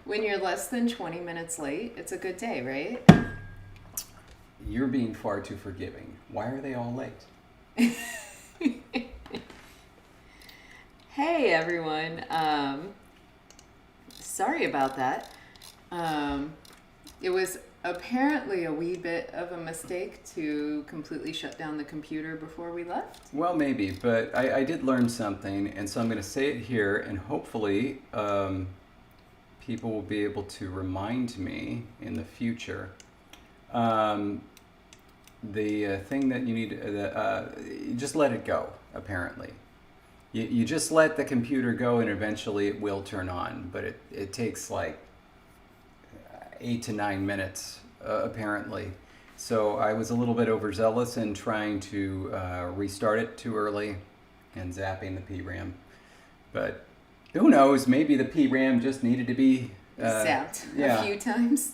When you're less than 20 minutes late, it's a good day, right? You're being far too forgiving. Why are they all late? Hey, everyone. Sorry about that. It was apparently a wee bit of a mistake to completely shut down the computer before we left. Well, maybe, but I did learn something, and so I'm going to say it here, and hopefully people will be able to remind me in the future. The thing that you need, you just let it go, apparently. You just let the computer go, and eventually it will turn on, but it takes like 8 to 9 minutes, apparently. So I was a little bit overzealous in trying to restart it too early and zapping the PRAM. But who knows, maybe the PRAM just needed to be zapped a few times.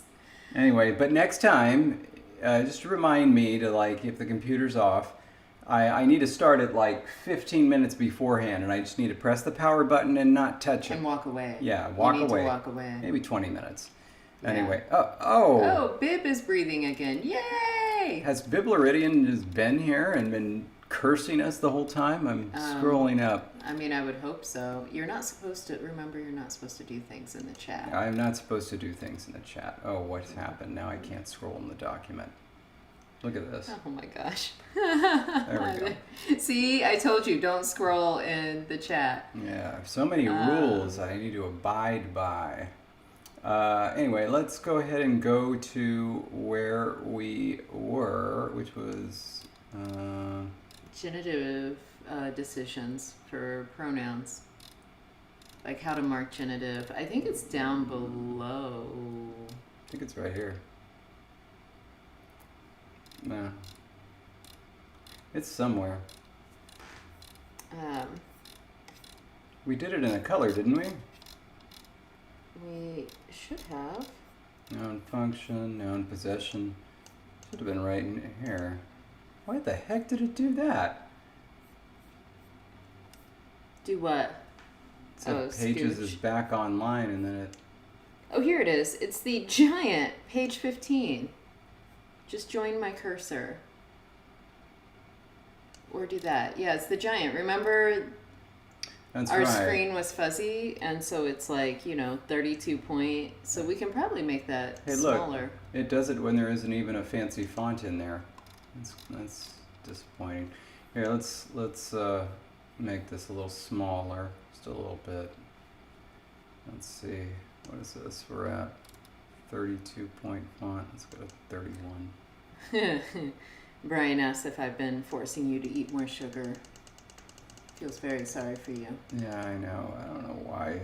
Anyway, but next time, just to remind me to, like, if the computer's off, I need to start it like 15 minutes beforehand, and I just need to press the power button and not touch it. And walk away. Yeah, walk you need away. To walk away. Maybe 20 minutes. Yeah. Anyway, Oh, Bib is breathing again. Yay! Has Biblaridian just been here and been cursing us the whole time? I'm scrolling up. I mean, I would hope so. You're not supposed to, remember, you're not supposed to do things in the chat. I'm not supposed to do things in the chat. Oh, what's happened? Now I can't scroll in the document. Look at this. Oh my gosh. There we go. See, I told you, don't scroll in the chat. Yeah, so many rules I need to abide by. Anyway, let's go ahead and go to where we were, which was... Genitive decisions for pronouns. Like how to mark genitive. I think it's down below. I think it's right here. No. It's somewhere. We did it in a color, didn't we? We should have. Noun function, noun possession. Should have been right in here. Why the heck did it do that? Do what? It said pages scooch. is back online, and then it... Oh, here it is. It's the giant, page 15. Just join my cursor. Or do that. Yeah, it's the giant. Remember, That's our right. screen was fuzzy, and so it's like, 32 point. So we can probably make that smaller. Look, it does it when there isn't even a fancy font in there. That's disappointing. Here, let's make this a little smaller, just a little bit. Let's see, what is this? We're at 32 point font. Let's go to 31. Brian asked if I've been forcing you to eat more sugar. Feels very sorry for you. Yeah, I know. I don't know why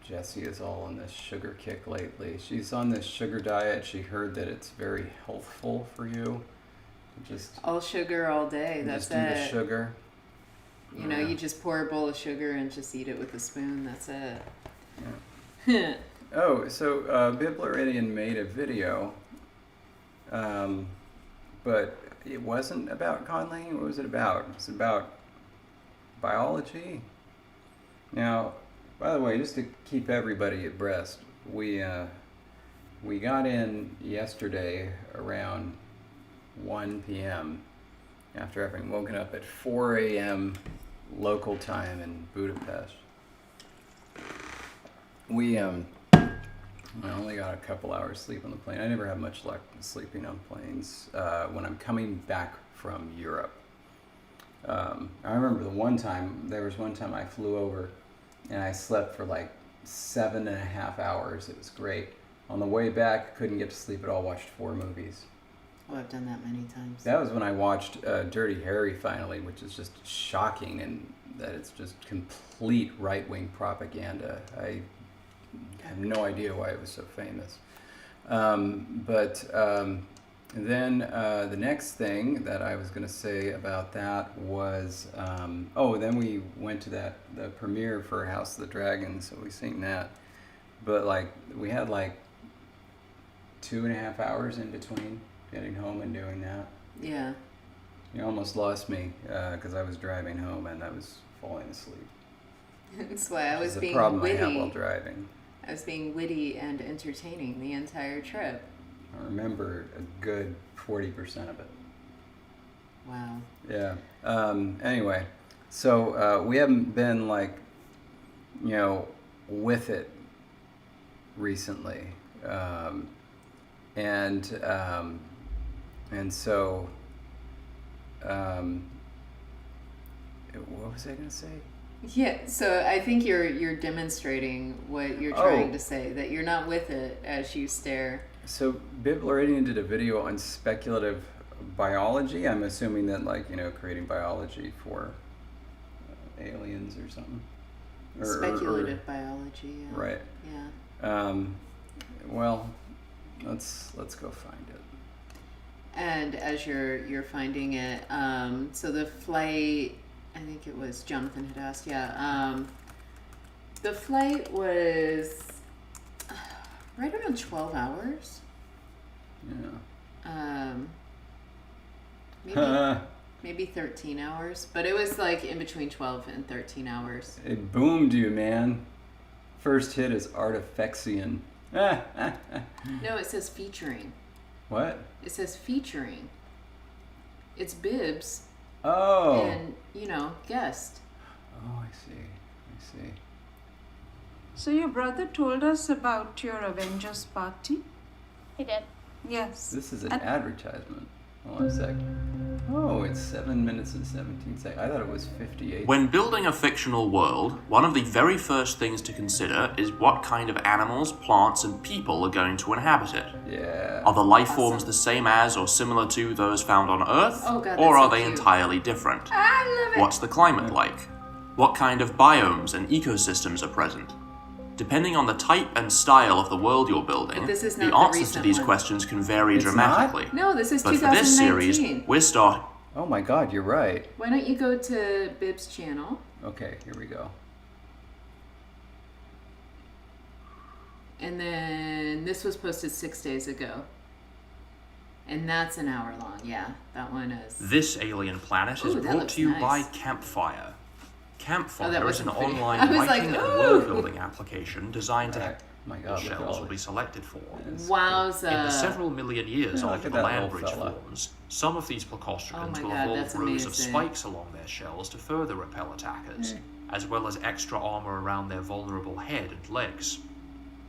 Jessie is all on this sugar kick lately. She's on this sugar diet. She heard that it's very healthful for you. Just all sugar all day. That's just do the sugar. You just pour a bowl of sugar and just eat it with a spoon. That's it. Yeah. Oh, so Biblaridian made a video, but it wasn't about conlang. What was it about? It was about biology. Now, by the way, just to keep everybody abreast, we got in yesterday around 1 p.m. after having woken up at 4 a.m. local time in Budapest. I only got a couple hours sleep on the plane. I never have much luck sleeping on planes when I'm coming back from Europe. I remember there was one time I flew over and I slept for like 7.5 hours. It was great. On the way back, couldn't get to sleep at all, watched 4 movies. Oh, I've done that many times. That was when I watched Dirty Harry finally, which is just shocking in that it's just complete right-wing propaganda. I have no idea why it was so famous. Then the next thing that I was going to say about that was, then we went to the premiere for House of the Dragon, so we seen that. But we had 2.5 hours in between getting home and doing that. Yeah. You almost lost me because I was driving home and I was falling asleep. That's why I was being problem witty. I have while driving. as being witty and entertaining the entire trip. I remember a good 40% of it. Wow. Yeah. Anyway, so we haven't been like, with it recently, and so what was I gonna say? Yeah, so I think you're demonstrating what you're trying to say, that you're not with it as you stare. So Bib Loradian did a video on speculative biology. I'm assuming that creating biology for aliens or something. Speculative biology. Yeah. Right. Yeah. Well, let's go find it. And as you're finding it, so the flight, I think it was Jonathan had asked. Yeah. The flight was right around 12 hours. Yeah. Maybe 13 hours, but it was like in between 12 and 13 hours. It boomed you, man. First hit is artifexian. No, it says featuring. What? It says featuring. It's Bibs. Oh. And, guest. Oh, I see. So your brother told us about your Avengers party? He did. Yes. This is an advertisement. Hold on a sec. Oh, it's 7 minutes and 17 seconds. I thought it was 58. When building a fictional world, one of the very first things to consider is what kind of animals, plants, and people are going to inhabit it. Yeah. Are the life forms the same as or similar to those found on Earth? Oh, God, or that's are so they cute. entirely different? I love it. What's the climate like? What kind of biomes and ecosystems are present? Depending on the type and style of the world you're building, But this is not the the answers to recent these one. questions can vary It's dramatically. No, this is But 2019. for this series, we're starting. Oh my God, you're right. Why don't you go to Bib's channel? Okay, here we go. And then this was posted 6 days ago. And that's an hour long. Yeah, that one is. This alien planet is Ooh, that brought looks to you nice. by Campfire. Campfire that is an wasn't pretty. online I was like, writing and ooh. world-building application designed to Right. My God, look at shells all will be this. selected for. Wowza. In the several million years Yeah, look after at the that land little bridge fella. forms, some of these Oh plecostricans my will God, evolve that's rows of amazing. spikes along their shells to further repel attackers, as well as extra armor around their vulnerable head and legs.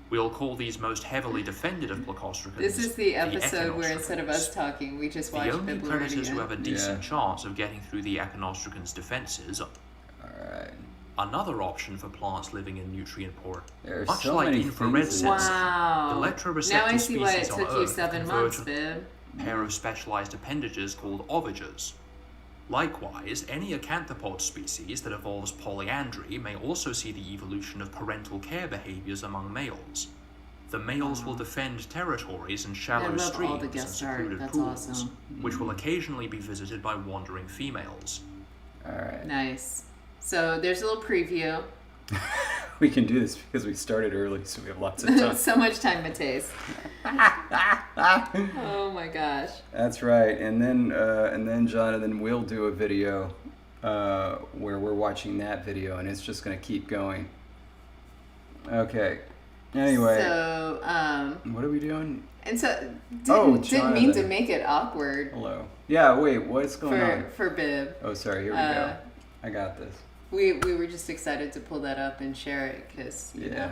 We'll call these most heavily defended of plecostricans This is the episode where echinostricans. instead of us talking, we just The watched only Bib predators who have a Loradian. decent chance of getting through the echinostricans' defenses are Alright. another option for plants living in nutrient-poor. There are Much so like many infrared things. sensing, Wow. electroreceptive Now I see why it species on took you Earth 7 converge months, on Bib. a pair of specialized appendages called ovagers. Likewise, any acanthopod species that evolves polyandry may also see the evolution of parental care behaviors among males. The males will defend territories in shallow I love all streams the and guest art. secluded That's pools, awesome. which will occasionally be visited by wandering females. Alright. Nice. So there's a little preview. We can do this because we started early, so we have lots of time. So much time, Mateus. Oh my gosh. That's right. And then Jonathan will do a video where we're watching that video, and it's just going to keep going. Okay. Anyway, So, what are we doing? and so Oh, didn't mean to Jonathan. make it awkward Hello. Yeah, wait, what's going on? for Bib. Oh, sorry, here we go. I got this. We were just excited to pull that up and share it because Yeah.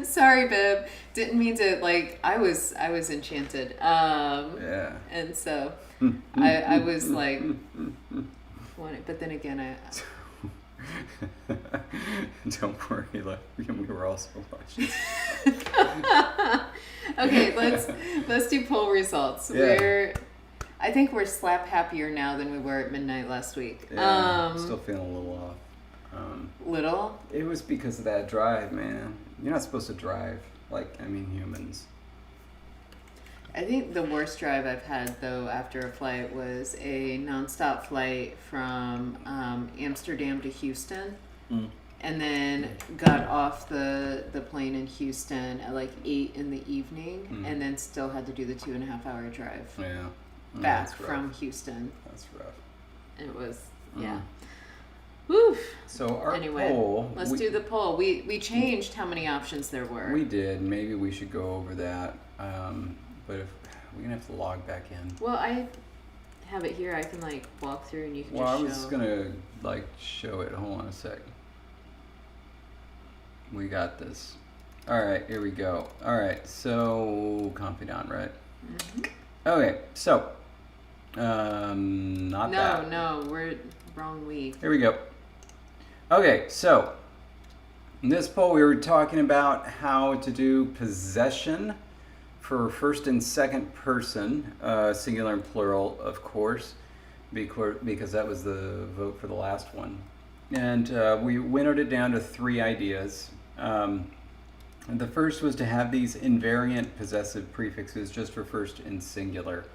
Sorry, Bib. Didn't mean to I was enchanted. Yeah. And so I was like wanting, but then again I Don't worry, like, we were also watching. Okay, let's do poll results. Yeah. I think we're slap happier now than we were at midnight last week. Yeah, still feeling a little off. Little? It was because of that drive, man. You're not supposed to drive, humans. I think the worst drive I've had though after a flight was a nonstop flight from Amsterdam to Houston. And then got off the plane in Houston at 8 in the evening, and then still had to do the 2.5 hour drive Yeah. back That's rough. from Houston. That's rough. It was, yeah. Whew. So our Anyway, poll. let's do the poll. We changed how many options there were. We did. Maybe we should go over that. But if we're gonna have to log back in. Well, I have it here. I can like walk through and you can Well, I just was show. gonna like show it. Hold on a sec. We got this. All right, here we go. All right, so confidant, right? Mhm. Okay, so not that. No, we're wrong week. Here we go. Okay, so in this poll we were talking about how to do possession for first and second person, singular and plural, of course, because that was the vote for the last one. And we winnowed it down to 3 ideas. The first was to have these invariant possessive prefixes just for first and singular.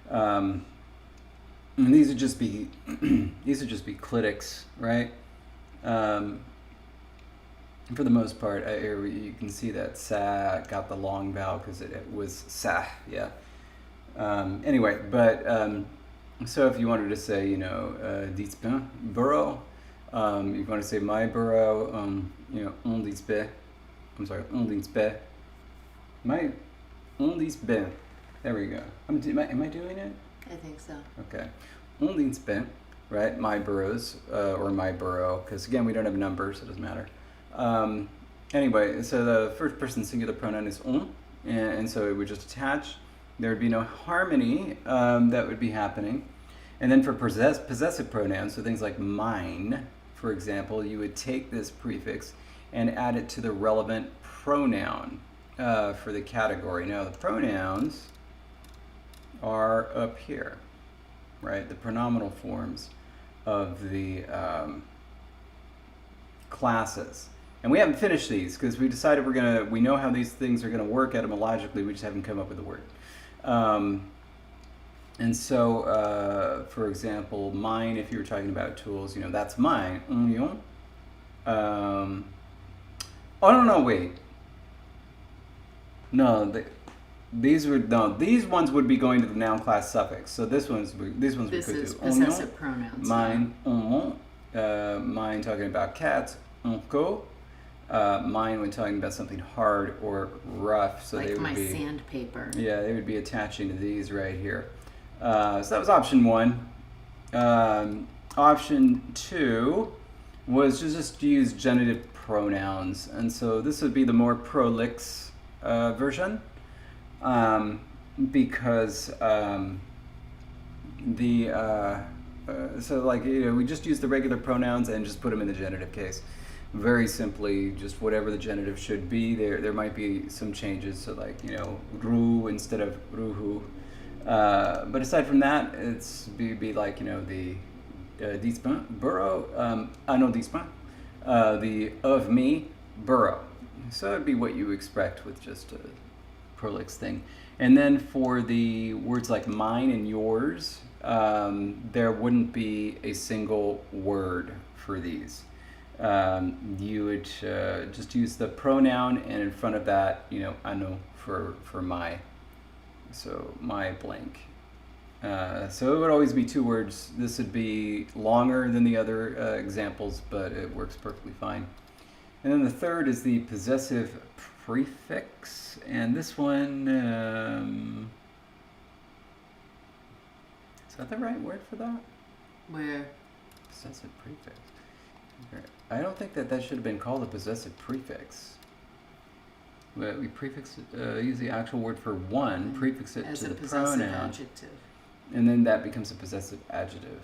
And these would just be clitics, right? For the most part, you can see that sa got the long vowel because it was sa, yeah. Anyway, but so if you wanted to say, you know, dites bien, borough, you want to say my borough, you know, on dites bien. I'm sorry, on dites bien. On dites bien. There we go. Am I doing it? I think so. Okay. On dites bien, right? My boroughs, or my borough, because again, we don't have numbers, so it doesn't matter. Anyway, so the first person singular pronoun is on, and so it would just attach. There would be no harmony that would be happening. And then for possessive pronouns, so things like mine, for example, you would take this prefix and add it to the relevant pronoun for the category. Now, the pronouns are up here, right? The pronominal forms of the classes. And we haven't finished these because we decided we know how these things are gonna work etymologically, we just haven't come up with a word. And so, for example, mine, if you were talking about tools, you know, that's mine. Oh, no, wait. No, these ones would be going to the noun class suffix. So these ones we This could is do. possessive pronouns. Mine, mine talking about cats, unco. Mine when talking about something hard or rough. So they Like would my be, sandpaper. yeah, they would be attaching to these right here. So that was option 1. Option 2 was to just use genitive pronouns, and so this would be the more prolix version, because so like, you know, we just use the regular pronouns and just put them in the genitive case. Very simply, just whatever the genitive should be. There might be some changes, so like, you know, ru instead of ruhu. But aside from that, it's be like, you know, the dites bien, borough, no dites bien, the of me, borough. So it'd be what you expect with just a prolix thing. And then for the words like mine and yours, there wouldn't be a single word for these. You would just use the pronoun, and in front of that, you know, ano for my. So my blank. So it would always be 2 words. This would be longer than the other examples, but it works perfectly fine. And then the third is the possessive prefix, and this one, is that the right word for that? Where? Possessive prefix. I don't think that should have been called a possessive prefix. But we use the actual word for one, prefix it As to a the possessive pronoun, adjective. and then that becomes a possessive adjective,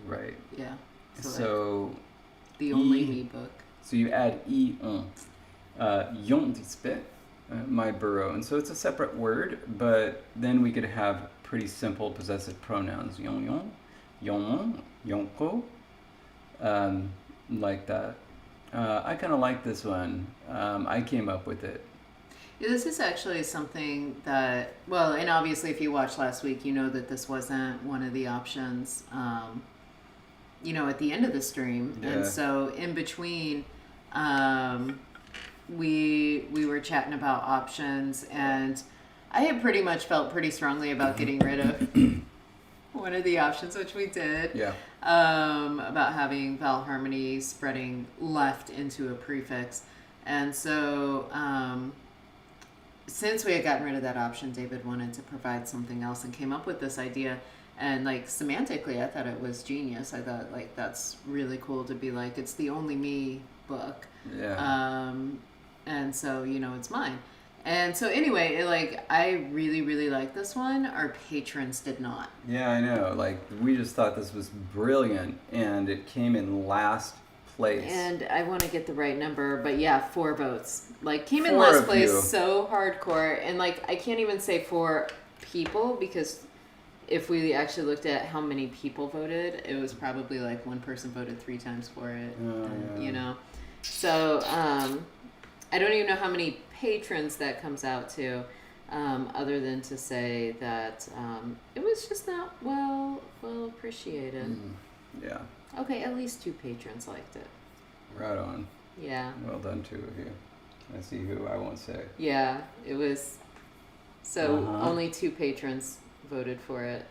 right? Yeah. So like the only e- me book. So you add e on, yon dispe, my borough, and so it's a separate word, but then we could have pretty simple possessive pronouns, yon yon, yon yonko, like that. I kind of like this one. I came up with it. Yeah, this is actually something that, well, and obviously if you watched last week, you know that this wasn't one of the options, you know, at the end of the stream. Yeah. And so in between, we were chatting about options, and I had pretty much felt pretty strongly about getting rid of one of the options, which we did. Yeah. About having vowel harmony spreading left into a prefix. And so, since we had gotten rid of that option, David wanted to provide something else and came up with this idea. And like semantically, I thought it was genius. I thought like that's really cool to be like, it's the only me book. Yeah. And so, it's mine. And so anyway, I really, really like this one. Our patrons did not. Yeah, I know. Like, we just thought this was brilliant, and it came in last place. And I want to get the right number, but yeah, 4 votes. Like, came in Four last of place, you. so hardcore. And like, I can't even say 4 people, because if we actually looked at how many people voted, it was probably like one person voted 3 times for it. Yeah. So I don't even know how many patrons that comes out to, other than to say that it was just not well appreciated. Yeah. Okay, at least 2 patrons liked it. Right on. Yeah. Well done, 2 of you. I see who I won't say. Yeah, it was. So Uh-huh. only 2 patrons voted for it.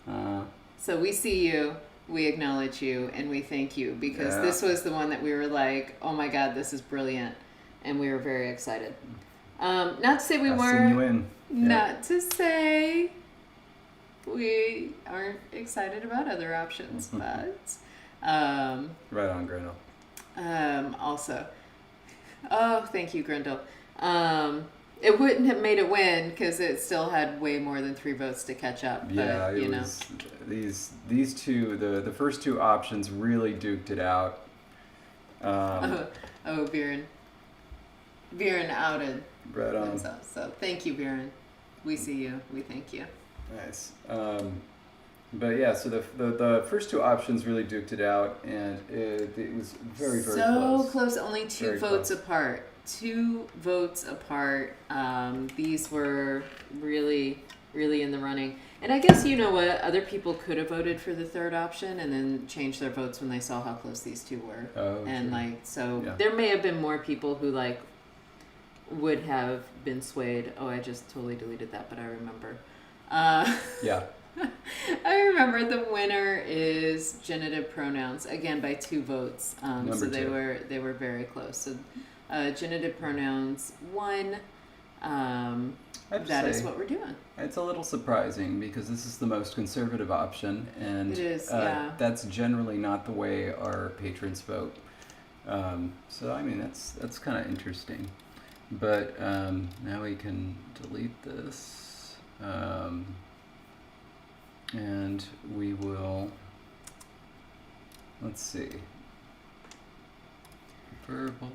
Uh, So we see you, we acknowledge you, and we thank you, because Yeah. this was the one that we were like, oh my God, this is brilliant. And we were very excited. Not to say we I'll send you weren't, in. not to say we aren't excited about other options, but Right on, Grendel. also, oh, thank you, Grendel. It wouldn't have made it win because it still had way more than 3 votes to catch up. But, Yeah, it was these two. The first 2 options really duked it out. Viren. Viren outed Right on. himself. So thank you, Viren. We see you. We thank you. Nice. But yeah, so the first 2 options really duked it out, and it was very, very so close. Only 2 Very votes close. apart. 2 votes apart. These were really, really in the running. And I guess you know what? Other people could have voted for the 3rd option and then changed their votes when they saw how close these 2 were. Oh, And true. like, so Yeah. there may have been more people who like would have been swayed. Oh, I just totally deleted that, but I remember. Yeah. I remember the winner is genitive pronouns, again by 2 votes. So Number they 2. were very close. So genitive pronouns won. That is what we're doing. It's a little surprising because this is the most conservative option, and It is, yeah. that's generally not the way our patrons vote. So I mean that's kind of interesting. But now we can delete this, and we will. Let's see. Verbal.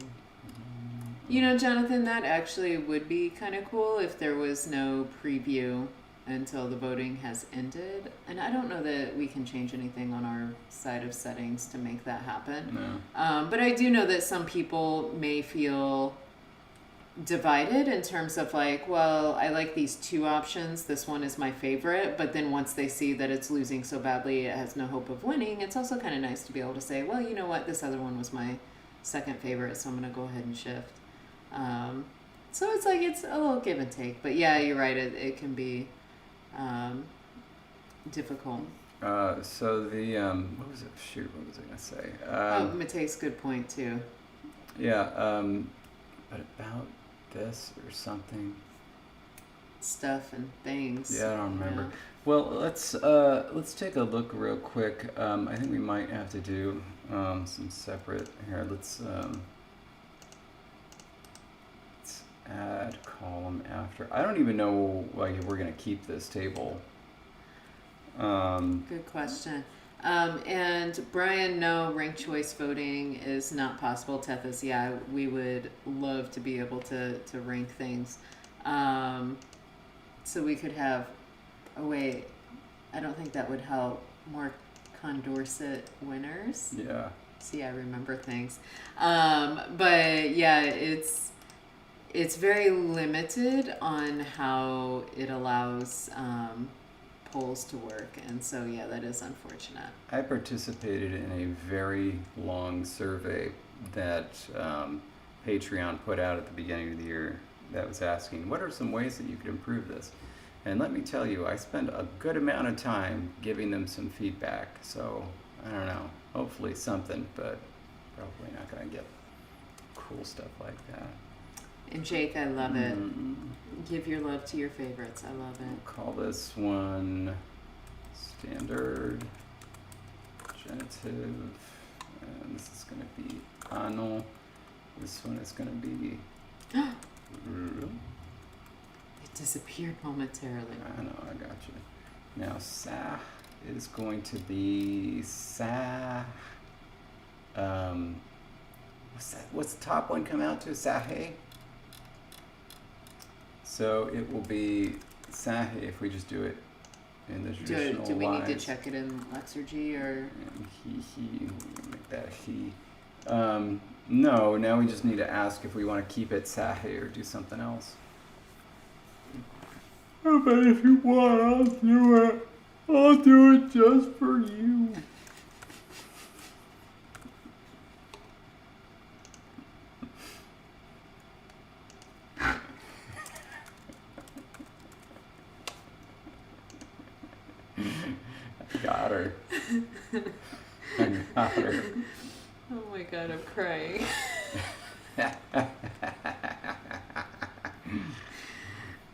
You know, Jonathan, that actually would be kind of cool if there was no preview until the voting has ended. And I don't know that we can change anything on our side of settings to make that happen. No. But I do know that some people may feel divided in terms of like, well, I like these 2 options. This one is my favorite. But then once they see that it's losing so badly, it has no hope of winning. It's also kind of nice to be able to say, well, you know what? This other one was my 2nd favorite, so I'm going to go ahead and shift. So it's like, it's a little give and take, but yeah, you're right. It can be, difficult. So the what was it? Shoot, what was I gonna say? Mate's good point too. Yeah. But about this or something. Stuff and things. Yeah, I don't remember. Yeah. Well, let's take a look real quick. I think we might have to do some separate here. Let's add column after. I don't even know like if we're gonna keep this table. Good question. And Brian, no, ranked choice voting is not possible. Tethys, yeah, we would love to be able to rank things. So we could have, oh wait, I don't think that would help. More Condorcet winners. Yeah. See, I remember things. But yeah, it's very limited on how it allows polls to work, and so yeah, that is unfortunate. I participated in a very long survey that Patreon put out at the beginning of the year that was asking, what are some ways that you could improve this? And let me tell you, I spend a good amount of time giving them some feedback. So, I don't know. Hopefully something, but probably not going to get cool stuff like that. And Jake, I love it. Give your love to your favorites. I love We'll it. call this one standard genitive. And this is going to be ano. This one is going to be... It disappeared momentarily. I know, I got you. Now, sa is going to be sa. What's that? What's the top one come out to? Sahe. So it will be sahe if we just do it in the traditional Do we need to lines. check it in Lexergy or? And he, we'll make that he. No, now we just need to ask if we want to keep it sahe or do something else. Oh, but if you want, I'll do it. I'll do it just for you. I got her. I got her. Oh my god, I'm crying.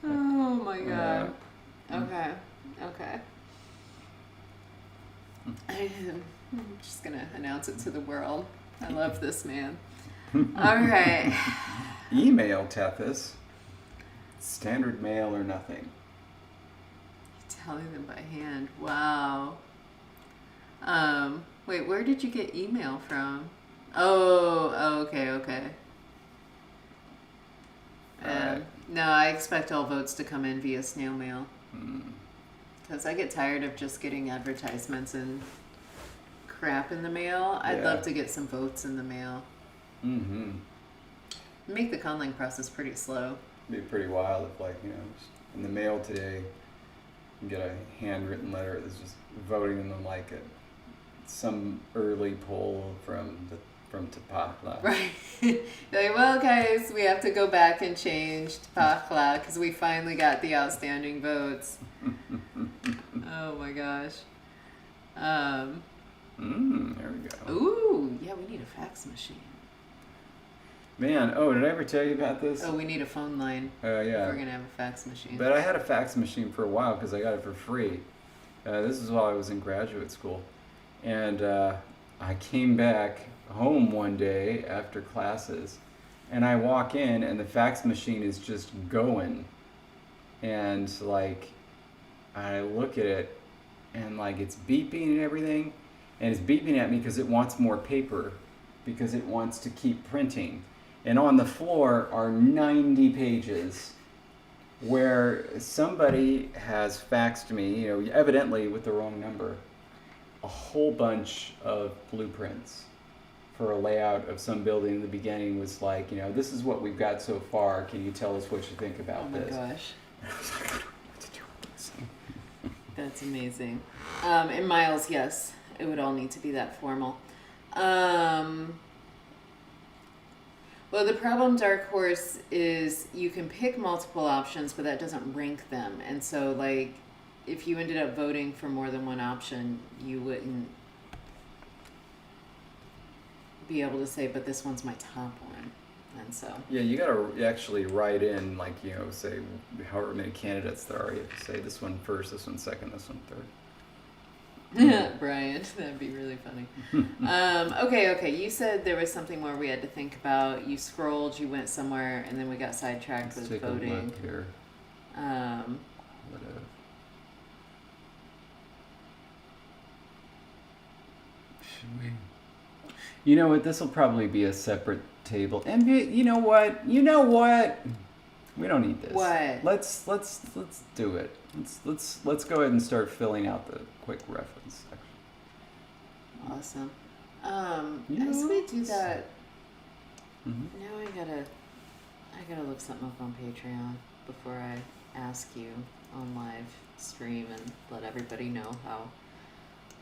Oh my god. Okay. I'm just gonna announce it to the world. I love this man. Alright. Email Tethys. Standard mail or nothing. Telling them by hand. Wow. Wait, where did you get email from? Oh, okay. Alright. No, I expect all votes to come in via snail mail. Hmm. Because I get tired of just getting advertisements and crap in the mail. I'd Yeah. love to get some votes in the mail. Mm-hmm. Make the conlang process pretty slow. It'd be pretty wild if, like, just in the mail today, you get a handwritten letter that's just voting in them like some early poll from Tapakla. Right. Like, well, guys, we have to go back and change Tapakla because we finally got the outstanding votes. Oh my gosh. There we go. Ooh, yeah, we need a fax machine. Man, did I ever tell you about this? Oh, we need a phone line. Yeah. If we're gonna have a fax machine. But I had a fax machine for a while because I got it for free. This is while I was in graduate school. And I came back home one day after classes, and I walk in, and the fax machine is just going. And, like, I look at it, and, like, it's beeping and everything. And it's beeping at me because it wants more paper, because it wants to keep printing. And on the floor are 90 pages where somebody has faxed me, evidently with the wrong number, a whole bunch of blueprints for a layout of some building. In the beginning was like, this is what we've got so far. Can you tell us what you think about this? Oh my gosh. And I was like, I don't know what to do with this thing. That's amazing. And Miles, yes, it would all need to be that formal. Well, the problem, Dark Horse, is you can pick multiple options, but that doesn't rank them. And so, like, if you ended up voting for more than one option, you wouldn't be able to say, but this one's my top one. And so... Yeah, you gotta actually write in, like, say however many candidates there are. You have to say this one first, this one second, this one third. Brian, that'd be really funny. Okay. You said there was something more we had to think about. You scrolled, you went somewhere, and then we got sidetracked Let's with take voting. a look here. Should we? You know what? This will probably be a separate table. And you know what? We don't need this. What? Let's do it. Let's go ahead and start filling out the quick reference section. Awesome. You As know we what? do that, Mm-hmm. now I gotta look something up on Patreon before I ask you on live stream and let everybody know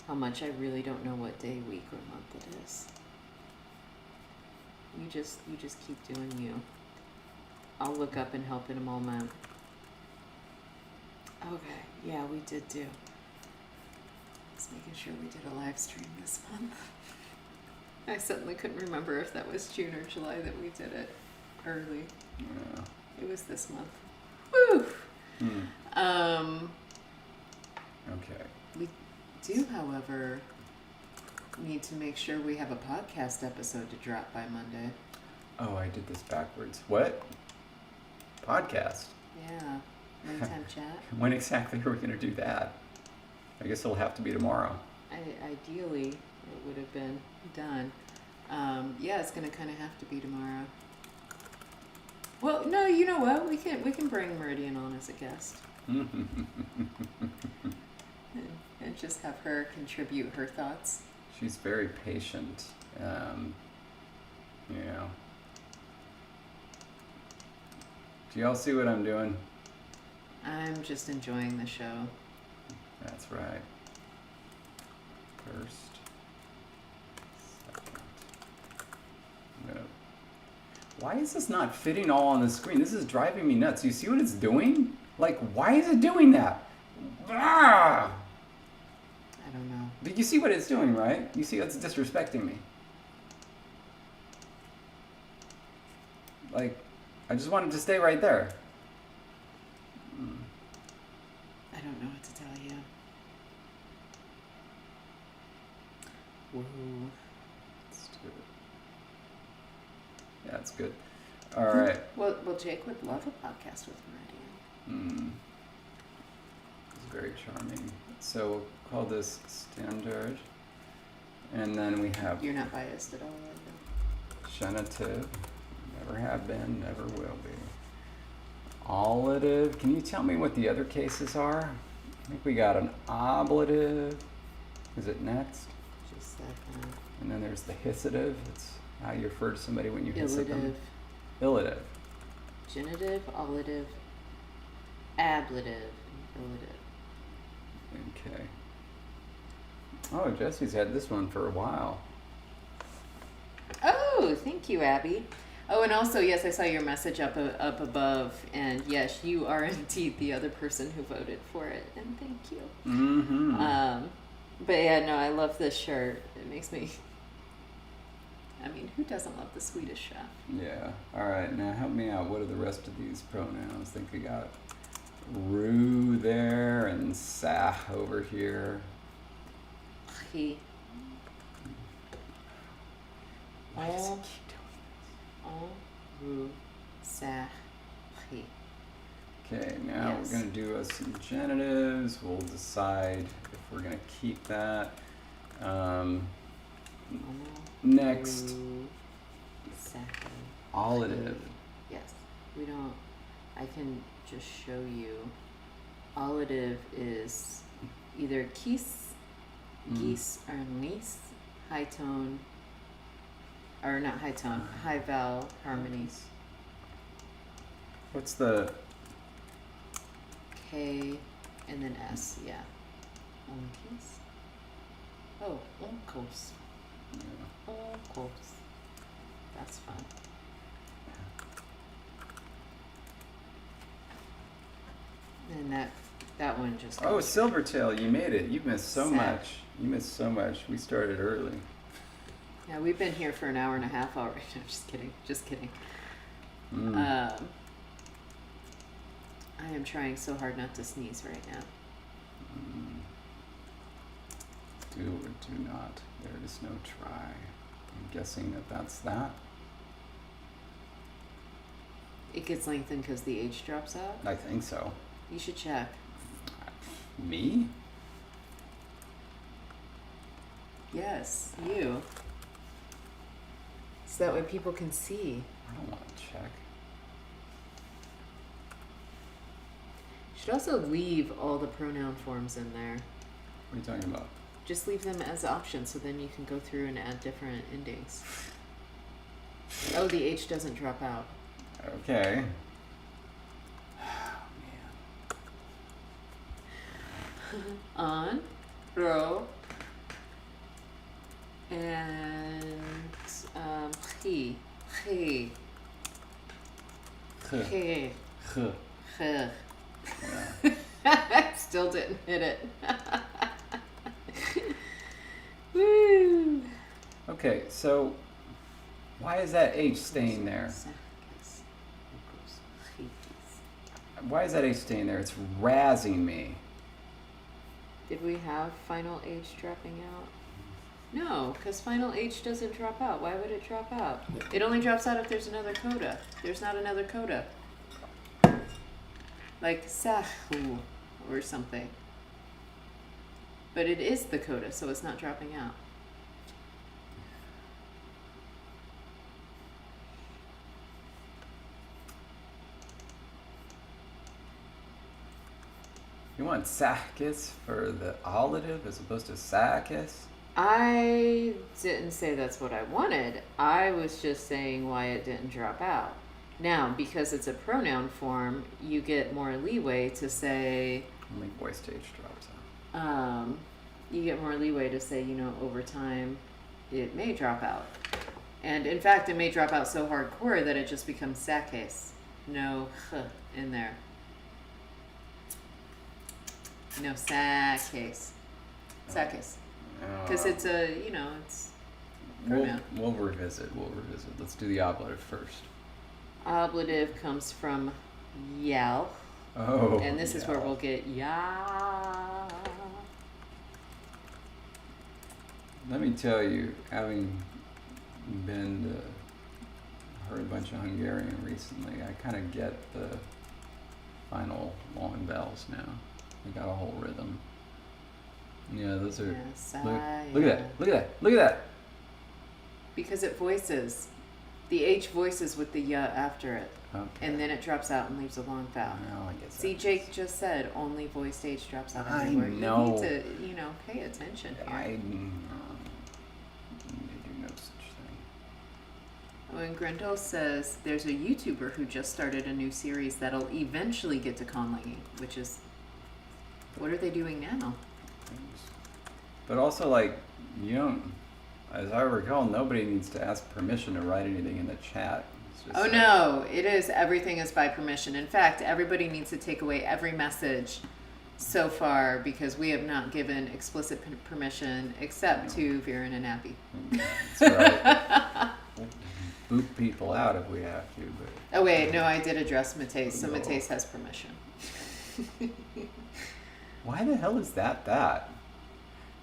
how much I really don't know what day, week, or month it is. You just keep doing you. I'll look up and help in a moment. Okay, yeah, we did do. Just making sure we did a live stream this month. I suddenly couldn't remember if that was June or July that we did it early. Yeah. It was this month. Woo! Okay. We do, however, need to make sure we have a podcast episode to drop by Monday. Oh, I did this backwards. What? Podcast? Yeah. LangTime chat. When exactly are we going to do that? I guess it'll have to be tomorrow. Ideally, it would have been done. Yeah, it's going to kind of have to be tomorrow. Well, no, you know what? We can bring Meridian on as a guest and just have her contribute her thoughts. She's very patient. You know. Do y'all see what I'm doing? I'm just enjoying the show. That's right. First. Second. No. Why is this not fitting all on the screen? This is driving me nuts. You see what it's doing? Like, why is it doing that? Ah! I don't know. But you see what it's doing, right? You see it's disrespecting me. Like, I just wanted to stay right there. I don't know what to tell you. Whoa. Let's do it. Yeah, it's good. All right. Well, Jake would love a podcast with Meridian. It's very charming. So we'll call this standard. And then we have You're not biased at all, are you? genitive. Never have been, never will be. Allative. Can you tell me what the other cases are? I think we got an oblative. Is it next? Just a second. And then there's the hissative. It's how you refer to somebody when you hiss at them. Illative. Illative. Genitive, allative, ablative, and illative. Okay. Oh, Jesse's had this one for a while. Oh, thank you, Abby. Oh, and also, yes, I saw your message up above, and yes, you are indeed the other person who voted for it, and thank you. Mm-hmm. But yeah, no, I love this shirt. It makes me. I mean, who doesn't love the Swedish chef? Yeah. All right. Now help me out. What are the rest of these pronouns? I think we got ru there and sah over here. He. Why does it All. keep doing En roue sah. He. Okay, now Yes. we're going to do some genitives. We'll decide if we're going to keep that. Next, Second. allative. Yes. We don't. I can just show you. Allative is either keys, geese, or niece, high tone, or not high tone, high vowel harmonies. What's the... K and then S, yeah. Onkeys. Oh, onkos. Yeah. Onkos. That's fun. And that one just. Oh, Silvertail, you made it. You missed so Sad. much. You missed so much. We started early. Yeah, we've been here for an hour and a half already. No, just kidding. Just kidding. Mm. I am trying so hard not to sneeze right now. Do or do not. There is no try. I'm guessing that that's that. It gets lengthened because the H drops out. I think so. You should check. Me? Yes, you. So that way people can see. I don't want to check. You should also leave all the pronoun forms in there. What are you talking about? Just leave them as options so then you can go through and add different endings. Oh, the H doesn't drop out. Okay. On, ro, and he, H. he, H. he. Yeah. Still didn't hit it. Woo! Okay, so why is that H staying there? Why is that H staying there? It's razzing me. Did we have final H dropping out? No, because final H doesn't drop out. Why would it drop out? It only drops out if there's another coda. There's not another coda. Like sahu or something. But it is the coda, so it's not dropping out. You want sakis for the allative as opposed to sakis? I didn't say that's what I wanted. I was just saying why it didn't drop out. Now, because it's a pronoun form, you get more leeway to say, Only voice to H drops out. you get more leeway to say, over time, it may drop out. And in fact, it may drop out so hardcore that it just becomes sakes. No h in there. No, sakes. Sakes. Because it's a, it's pronoun. We'll revisit. Let's do the ablative first. Ablative comes from yal. Oh. And this is where we'll get ya. Let me tell you, having heard a bunch of Hungarian recently, I kind of get the final long vowels now. We got a whole rhythm. Yeah, those are. Yes, Look at that! Look at that! Look at that! Because it voices. The H voices with the ya after it. Okay. And then it drops out and leaves a long vowel. Well, I guess. See, Jake just said only voiced H drops out I everywhere. know. You need to, pay attention here. I do no such thing. Oh, and Grendel says there's a YouTuber who just started a new series that'll eventually get to conlanging, which is, what are they doing now? But also, you don't. As I recall, nobody needs to ask permission to write anything in the chat. It's just Oh no, it is, everything is by permission. In fact, everybody needs to take away every message so far because we have not given explicit permission except to Viren and Abby. That's right. We'll boot people out if we have to, but. Oh wait, no, I did address Mateus, so No. Mateus has permission. Why the hell is that?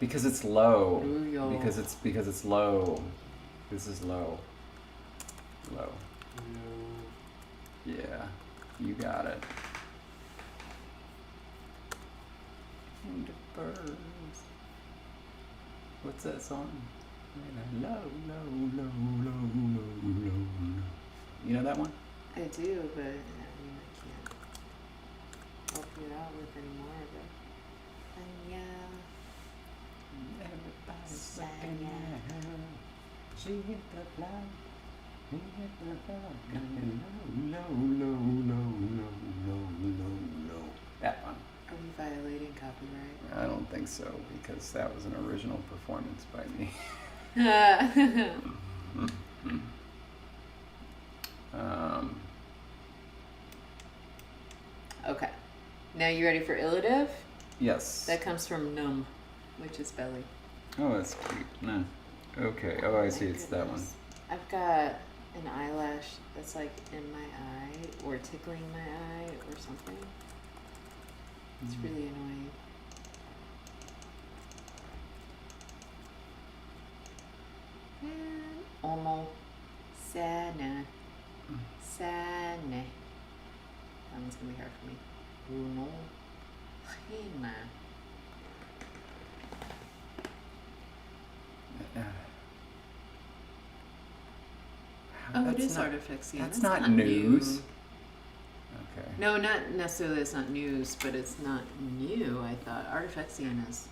Because it's low. Ooh, yo. Because it's low. This is low. Low. Yeah, you got it. And the birds. What's that song? Low, low, low, low, low, low, low. You know that one? I do, but I can't help you out with any more of it. Everybody's looking at her. She hit the flag. He hit the flag. Low, low, low, low, low, low, low. That one. Are we violating copyright? I don't think so, because that was an original performance by me. Okay. Now you ready for illative? Yes. That comes from num, which is belly. Oh, that's cute. No. Okay. Oh, I see. It's that one. Goodness. I've got an eyelash that's like in my eye or tickling my eye or something. It's really annoying. And almost sana. Sana. That one's gonna be hard for me. Bruno. Hina. Oh, it is artificial. That's not news. new. Okay. No, not necessarily. It's not news, but it's not new. I thought artifician is.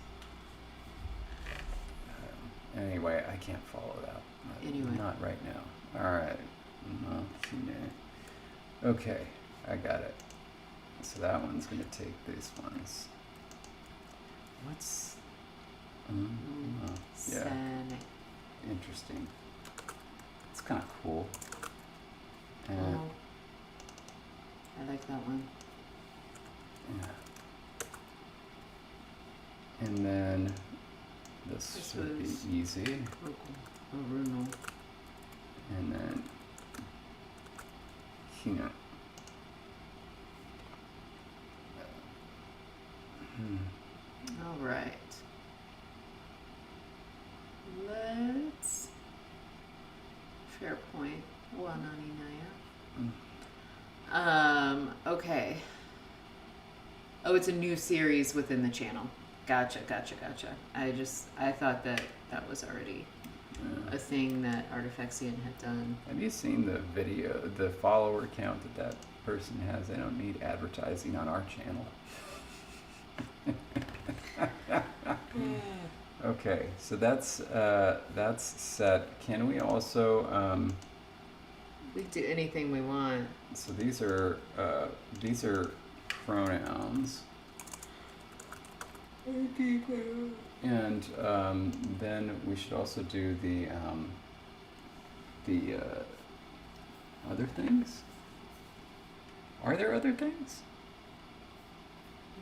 Anyway, I can't follow that. Anyway. Not right now. All right. Okay, I got it. So that one's gonna take these ones. What's? Yeah. Sana. Interesting. It's kind of cool. Oh, I like that one. Yeah. see. Bruno. And then here. All right. Let's fair point. Okay. Oh, it's a new series within the channel. Gotcha. I thought that was already a thing that Artifexian had done. Have you seen the video, the follower count that person has? They don't need advertising on our channel. Okay, so that's set. Can we also We can do anything we want. so these are pronouns. And then we should also do the other things. Are there other things?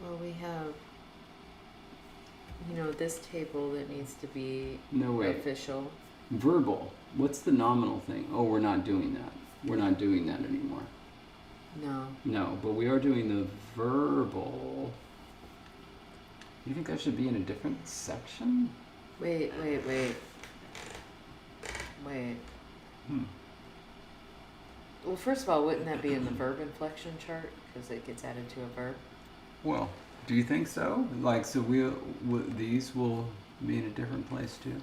Well, we have, this table that needs to be No way. official. Verbal. What's the nominal thing? Oh, we're not doing that. We're not doing that anymore. No. No, but we are doing the verbal. You think that should be in a different section? Wait. Well, first of all, wouldn't that be in the verb inflection chart? Because it gets added to a verb. Well, do you think so? Like, so these will be in a different place too?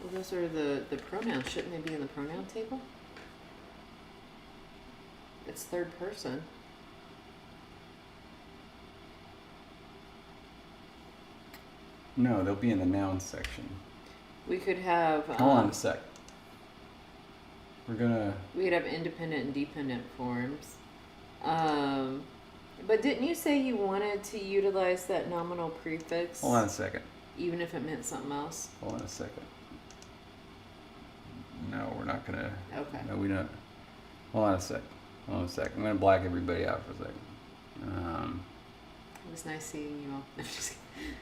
Well, those are the pronouns. Shouldn't they be in the pronoun table? It's third person. No, they'll be in the noun section. We could have. Hold on a sec. We're gonna. We could have independent and dependent forms. But didn't you say you wanted to utilize that nominal prefix? Hold on a second. Even if it meant something else? Hold on a second. No, we're not gonna. Okay. No, we don't. Hold on a sec. I'm gonna black everybody out for a second. It was nice seeing you all.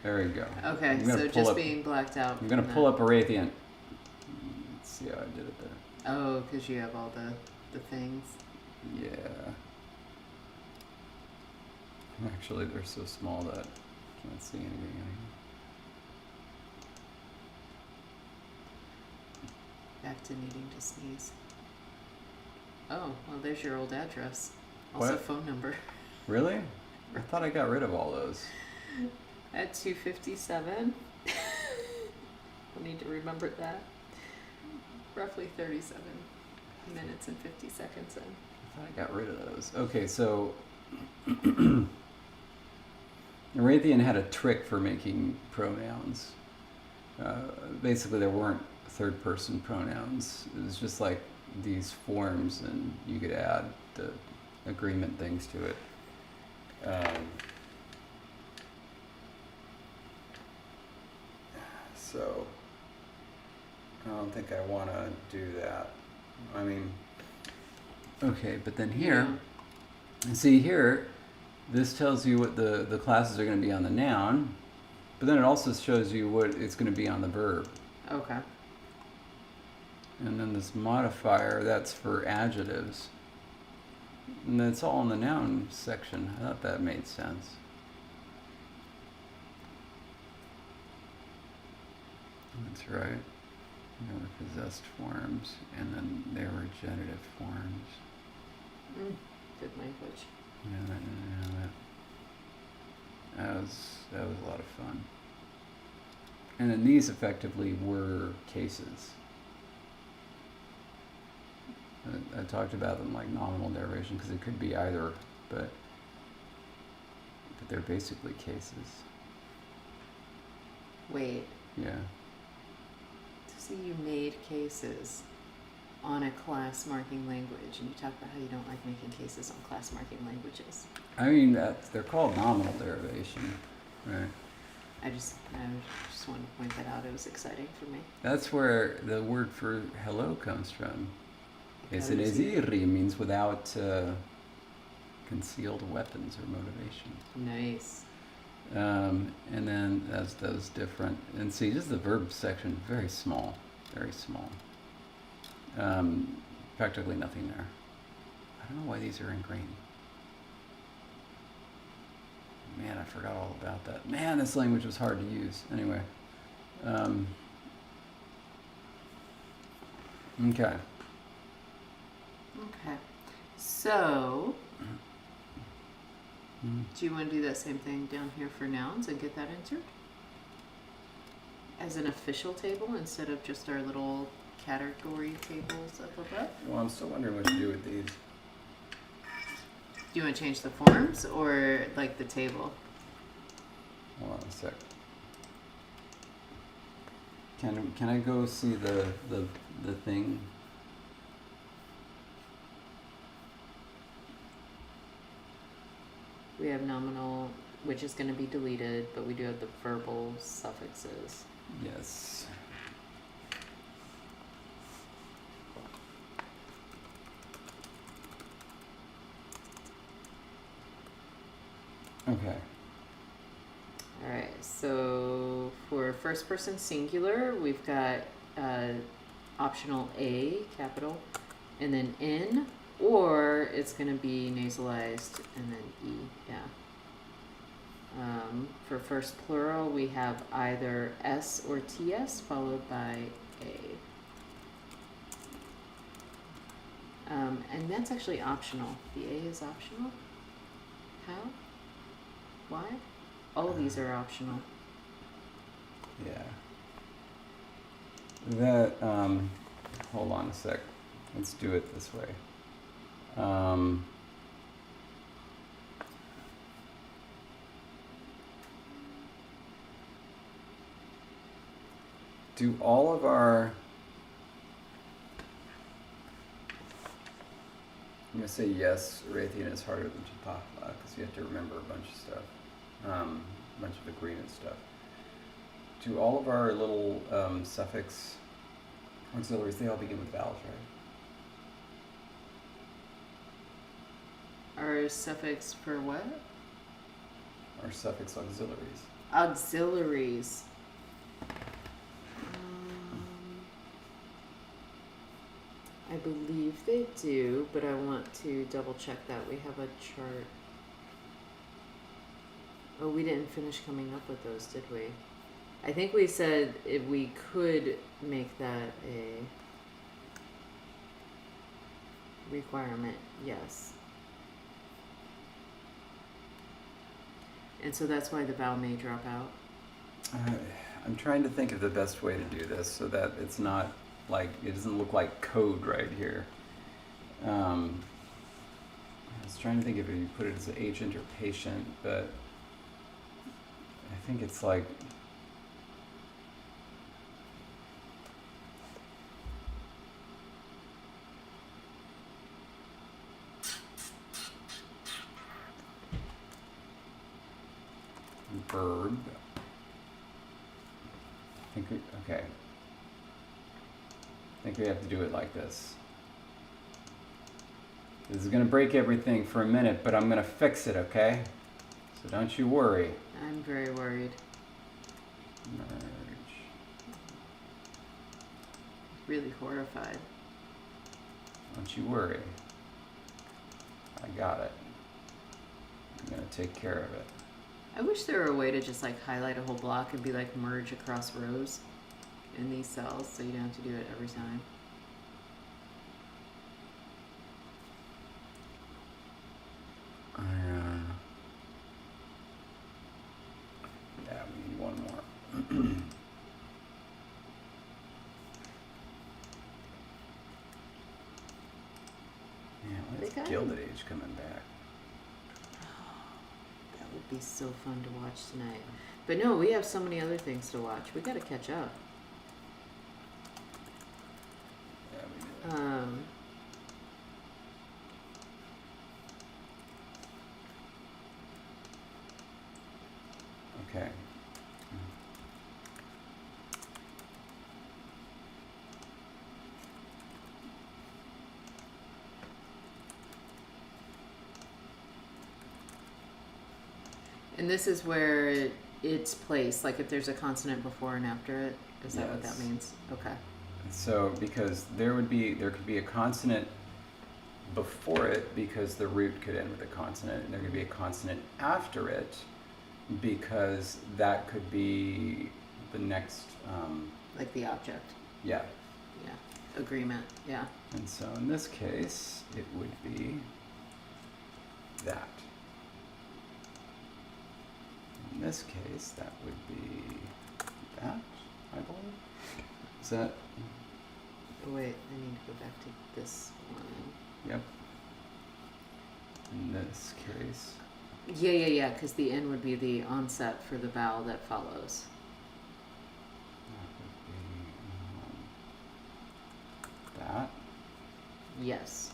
There we go. Okay, I'm gonna so pull just up- being blacked out. I'm gonna pull up a Raytheon. Let's see how I did it there. Oh, because you have all the things. Yeah. Actually, they're so small that I can't see anything anymore. Back to needing to sneeze. Oh, well, there's your old address. Also, What? phone number. Really? I thought I got rid of all those. At 2:57. I'll need to remember that. Roughly 37 minutes and 50 seconds in. I thought I got rid of those. Okay, so Raytheon had a trick for making pronouns. Basically, there weren't third-person pronouns. It was just like these forms, and you could add the agreement things to it. So I don't think I want to do that. I mean, okay, but then here, see here, this tells you what the classes are going to be on the noun, but then it also shows you what it's going to be on the verb. Okay. And then this modifier, that's for adjectives. And that's all in the noun section. I thought that made sense. That's right. They were possessed forms, and then they were genitive forms. Good language. Yeah, that was a lot of fun. And then these effectively were cases. I talked about them like nominal derivation because it could be either, but they're basically cases. Wait. Yeah. So you made cases on a class marking language, and you talk about how you don't like making cases on class marking languages. I mean, they're called nominal derivation, right? I just wanted to point that out. It was exciting for me. That's where the word for hello comes from. Because Esereziri means without concealed weapons or motivation. Nice. And then that's those different. And see, just the verb section, very small, very small. Practically nothing there. I don't know why these are in green. Man, I forgot all about that. Man, this language was hard to use. Anyway. Okay. Okay. So, do you want to do that same thing down here for nouns and get that entered? As an official table instead of just our little category tables up above? Well, I'm still wondering what to do with these. Do you want to change the forms or like the table? Hold on a sec. Can I go see the thing? We have nominal, which is going to be deleted, but we do have the verbal suffixes. Yes. Okay. All right, so for first person singular, we've got optional A, capital, and then N, or it's going to be nasalized and then E, yeah. For first plural, we have either S or TS followed by A. And that's actually optional. The A is optional. How? Why? All of these are optional. Yeah. That, hold on a sec. Let's do it this way. Do all of our, I'm going to say yes, Raytheon is harder than Chapahla because you have to remember a bunch of stuff, a bunch of agreement stuff. Do all of our little suffix auxiliaries, they all begin with vowels, right? Our suffix for what? Our suffix auxiliaries. Auxiliaries. I believe they do, but I want to double check that. We have a chart. Oh, we didn't finish coming up with those, did we? I think we said if we could make that a requirement, yes. And so that's why the vowel may drop out. I'm trying to think of the best way to do this so that it's not like, it doesn't look like code right here. I was trying to think if you put it as an agent or patient, but I think it's like, verb. Okay. I think we have to do it like this. This is going to break everything for a minute, but I'm going to fix it, okay? So don't you worry. I'm very worried. Merge. Really horrified. Don't you worry. I got it. I'm going to take care of it. I wish there were a way to just like highlight a whole block and be like merge across rows in these cells so you don't have to do it every time. Yeah, we need one more. Yeah, when's Gilded Age coming back? That would be so fun to watch tonight. But no, we have so many other things to watch. We gotta catch up. Yeah, we do. Okay. And this is where it's placed, like if there's a consonant before and after it. Is that what that Yes. means? Okay. So because there could be a consonant before it because the root could end with a consonant, and there could be a consonant after it because that could be the next Like the object. yeah. Yeah. Agreement. Yeah. And so in this case it would be that. In this case that would be that, I believe. Is that Oh, wait, I need to go back to this one. yep. In this case. Yeah, because the N would be the onset for the vowel that follows. That would be that. Yes.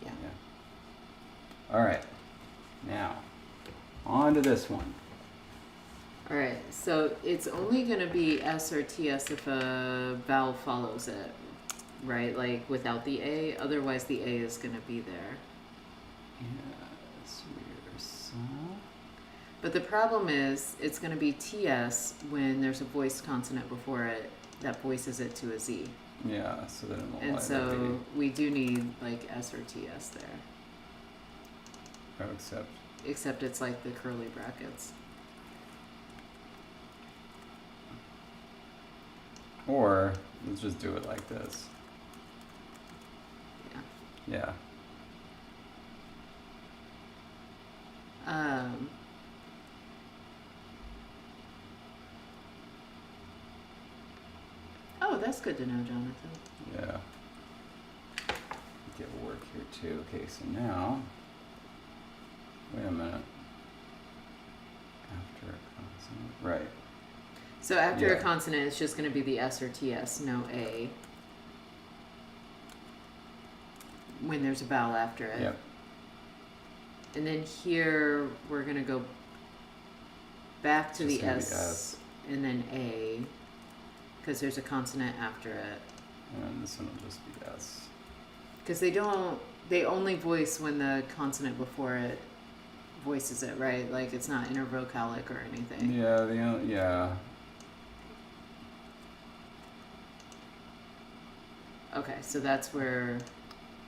Yeah. All right. Now, on to this one. All right, so it's only going to be S or TS if a vowel follows it, right? Like without the A, otherwise the A is going to be there. Yes, we're so. But the problem is it's going to be TS when there's a voiced consonant before it that voices it to a Z. Yeah, so then it will And either so we do need like S or TS there, be, oh, except it's like the curly brackets. or let's just do it like this. Yeah. Yeah. Oh, that's good to know, Jonathan. Yeah. Get work here too. Okay, so now, wait a minute. After a consonant, right? So after Yeah. a consonant, it's just going to be the S or TS, no A. When there's a vowel after it. Yep. And then here we're going to go back to Just the gonna be S, S. and then A, because there's a consonant after it. And this one will just be S. Because they only voice when the consonant before it voices it, right? Like it's not intervocalic or anything. Yeah, yeah. Okay, so that's where,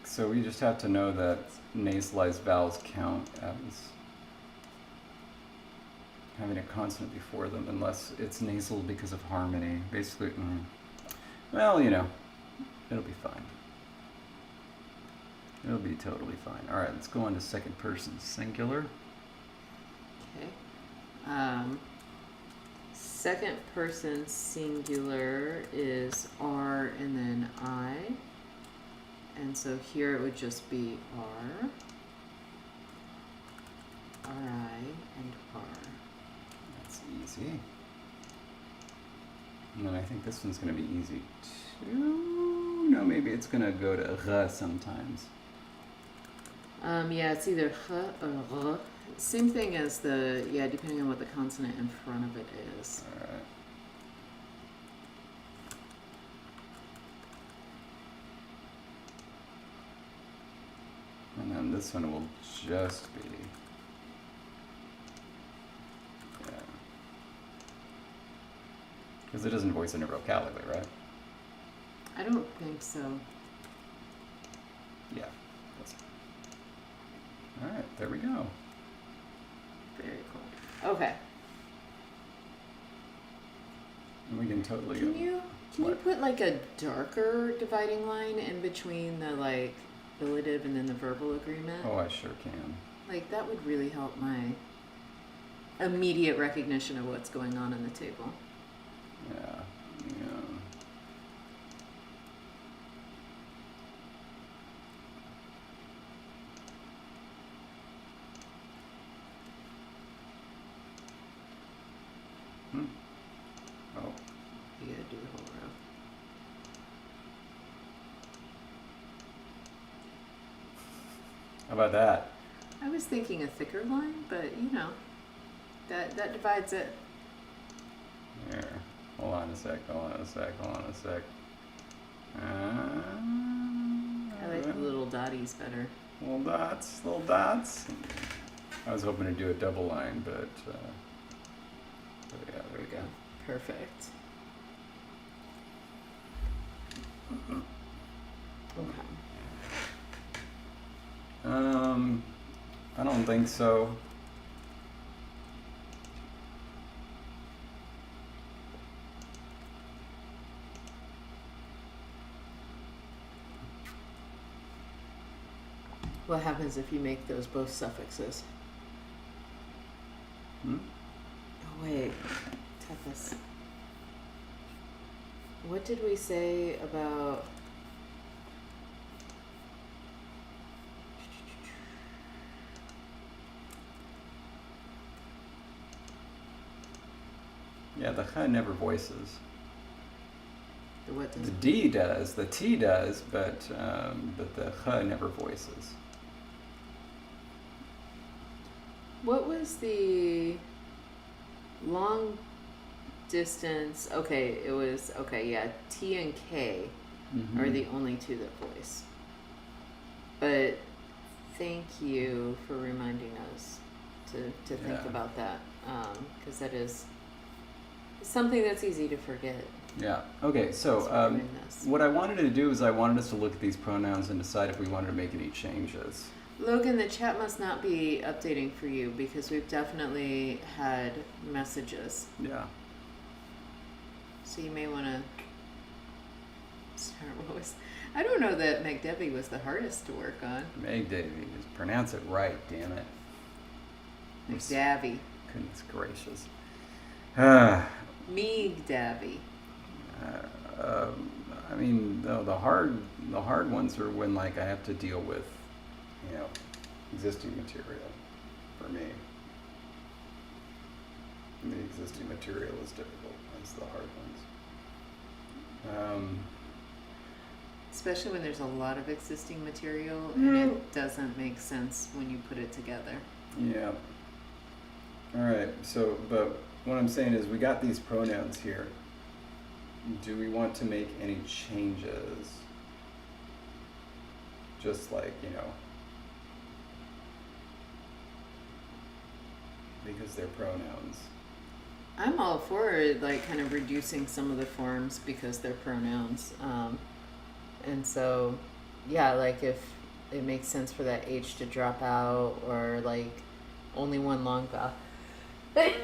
So we just have to know that nasalized vowels count as having a consonant before them unless it's nasal because of harmony. Basically, well, you know, it'll be fine. It'll be totally fine. All right, let's go on to second person singular. okay. Second person singular is R and then I. And so here it would just be R, R-I, and R. That's easy. And then I think this one's going to be easy too. No, maybe it's going to go to R sometimes. Yeah, it's either H or R. Same thing as depending on what the consonant in front of it is. All right. And then this one will just be, yeah. Because it doesn't voice intervocalically, right? I don't think so. Yeah. That's... All right, there we go. Very cool. Okay. And we can totally Can go. you What? put like a darker dividing line in between the like relative and then the verbal agreement? Oh, I sure can. Like that would really help my immediate recognition of what's going on in the table. Yeah. Oh, You gotta do the whole row. how about that? I was thinking a thicker line, but you know, that divides it. Here. Hold on a sec. I like the little dotties better. Little dots, little dots. I was hoping to do a double line, but yeah, there we go. Perfect. Okay. I don't think so. What happens if you make those both suffixes? Hmm? Oh wait, Tethys. What did we say about? Yeah, the ch never voices. The what does? The D does, the T does, but the ch never voices. What was the long distance? Okay, it was okay. Yeah, T and K Mm-hmm. are the only two that voice. But thank you for reminding us to think Yeah. about that, because that is something that's easy to forget. Yeah. Okay. So as we're doing this. what I wanted to do is I wanted us to look at these pronouns and decide if we wanted to make any changes. Logan, the chat must not be updating for you because we've definitely had messages. Yeah. So you may want to start. What was? I don't know that McDebbie was the hardest to work on. Meg Davy, just pronounce it right, damn it. McDavie. Goodness gracious. McDavie. I mean, the hard ones are when like I have to deal with, existing material. For me, the existing material is difficult. That's the hard ones. Especially when there's a lot of existing material and it doesn't make sense when you put it together. Yeah. All right. So, but what I'm saying is, we got these pronouns here. Do we want to make any changes? Just like, because they're pronouns. I'm all for like kind of reducing some of the forms because they're pronouns. And so, yeah, like if it makes sense for that H to drop out or like only one long vowel. That's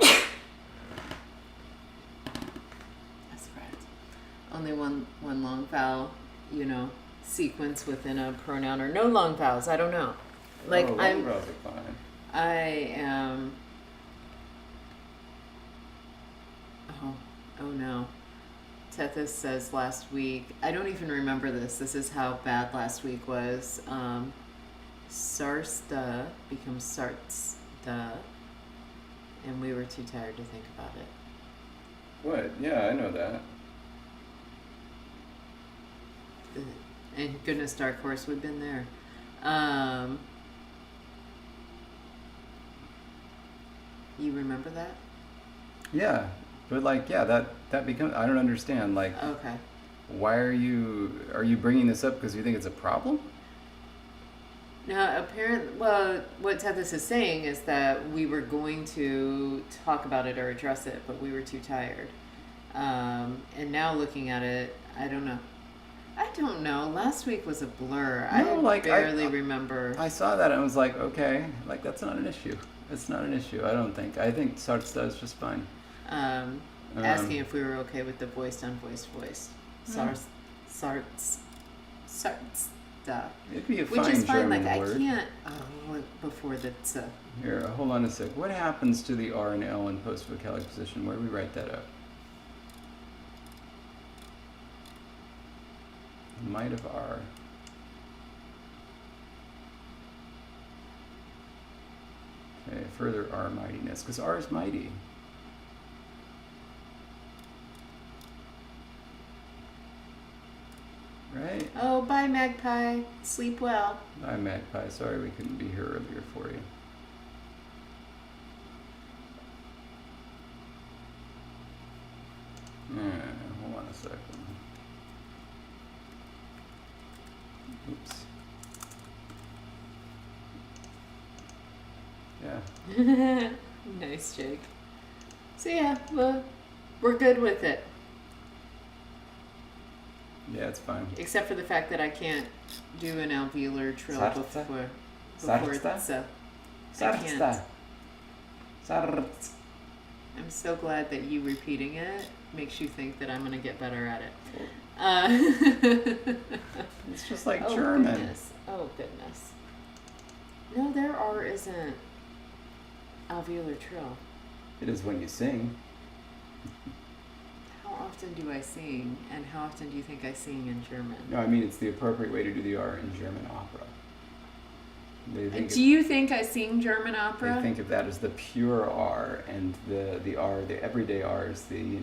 right. Only one long vowel, sequence within a pronoun or no long vowels. I don't know. Like long vowels are fine. I am. Oh no. Tethys says last week, I don't even remember this. This is how bad last week was. Sarsta becomes Sartsta, and we were too tired to think about it. What? Yeah, I know that. And goodness, Dark Horse, we've been there. You remember that? Yeah, but like, yeah, that becomes. I don't understand. Like, Okay. why are you bringing this up because you think it's a problem? Now, well, what Tethys is saying is that we were going to talk about it or address it, but we were too tired. And now looking at it, I don't know. Last week was a blur. No, I barely remember. I saw that and I was like, okay, like that's not an issue. It's not an issue. I don't think. I think Sartsta is just fine. Asking if we were okay with the voiced, unvoiced voice. Sartsta. It'd be a Which fine is fine. German Like word. I can't. Before the tsa. Here, hold on a sec. What happens to the R and L in post-vocalic position? Where do we write that up? Might of R. Okay, further R mightiness, because R is mighty. Right? Oh, bye, Magpie. Sleep well. Bye, Magpie. Sorry we couldn't be here earlier for you. Hold on a second. Oops. Yeah. Nice, Jake. So yeah, well, we're good with it. Yeah, it's fine. Except for the fact that I can't do an alveolar trill Sarta. before Sarta. it's I can't. Sarta. Sarta. I'm so glad that you repeating it makes you think that I'm gonna get better at it. It's just like Oh, German. Goodness. Oh goodness. No, their R isn't alveolar trill. It is when you sing. How often do I sing, and how often do you think I sing in German? No, I mean it's the appropriate way to do the R in German opera. They think Do you think I sing German they opera? think of that as the pure R, and the R, the everyday R, is the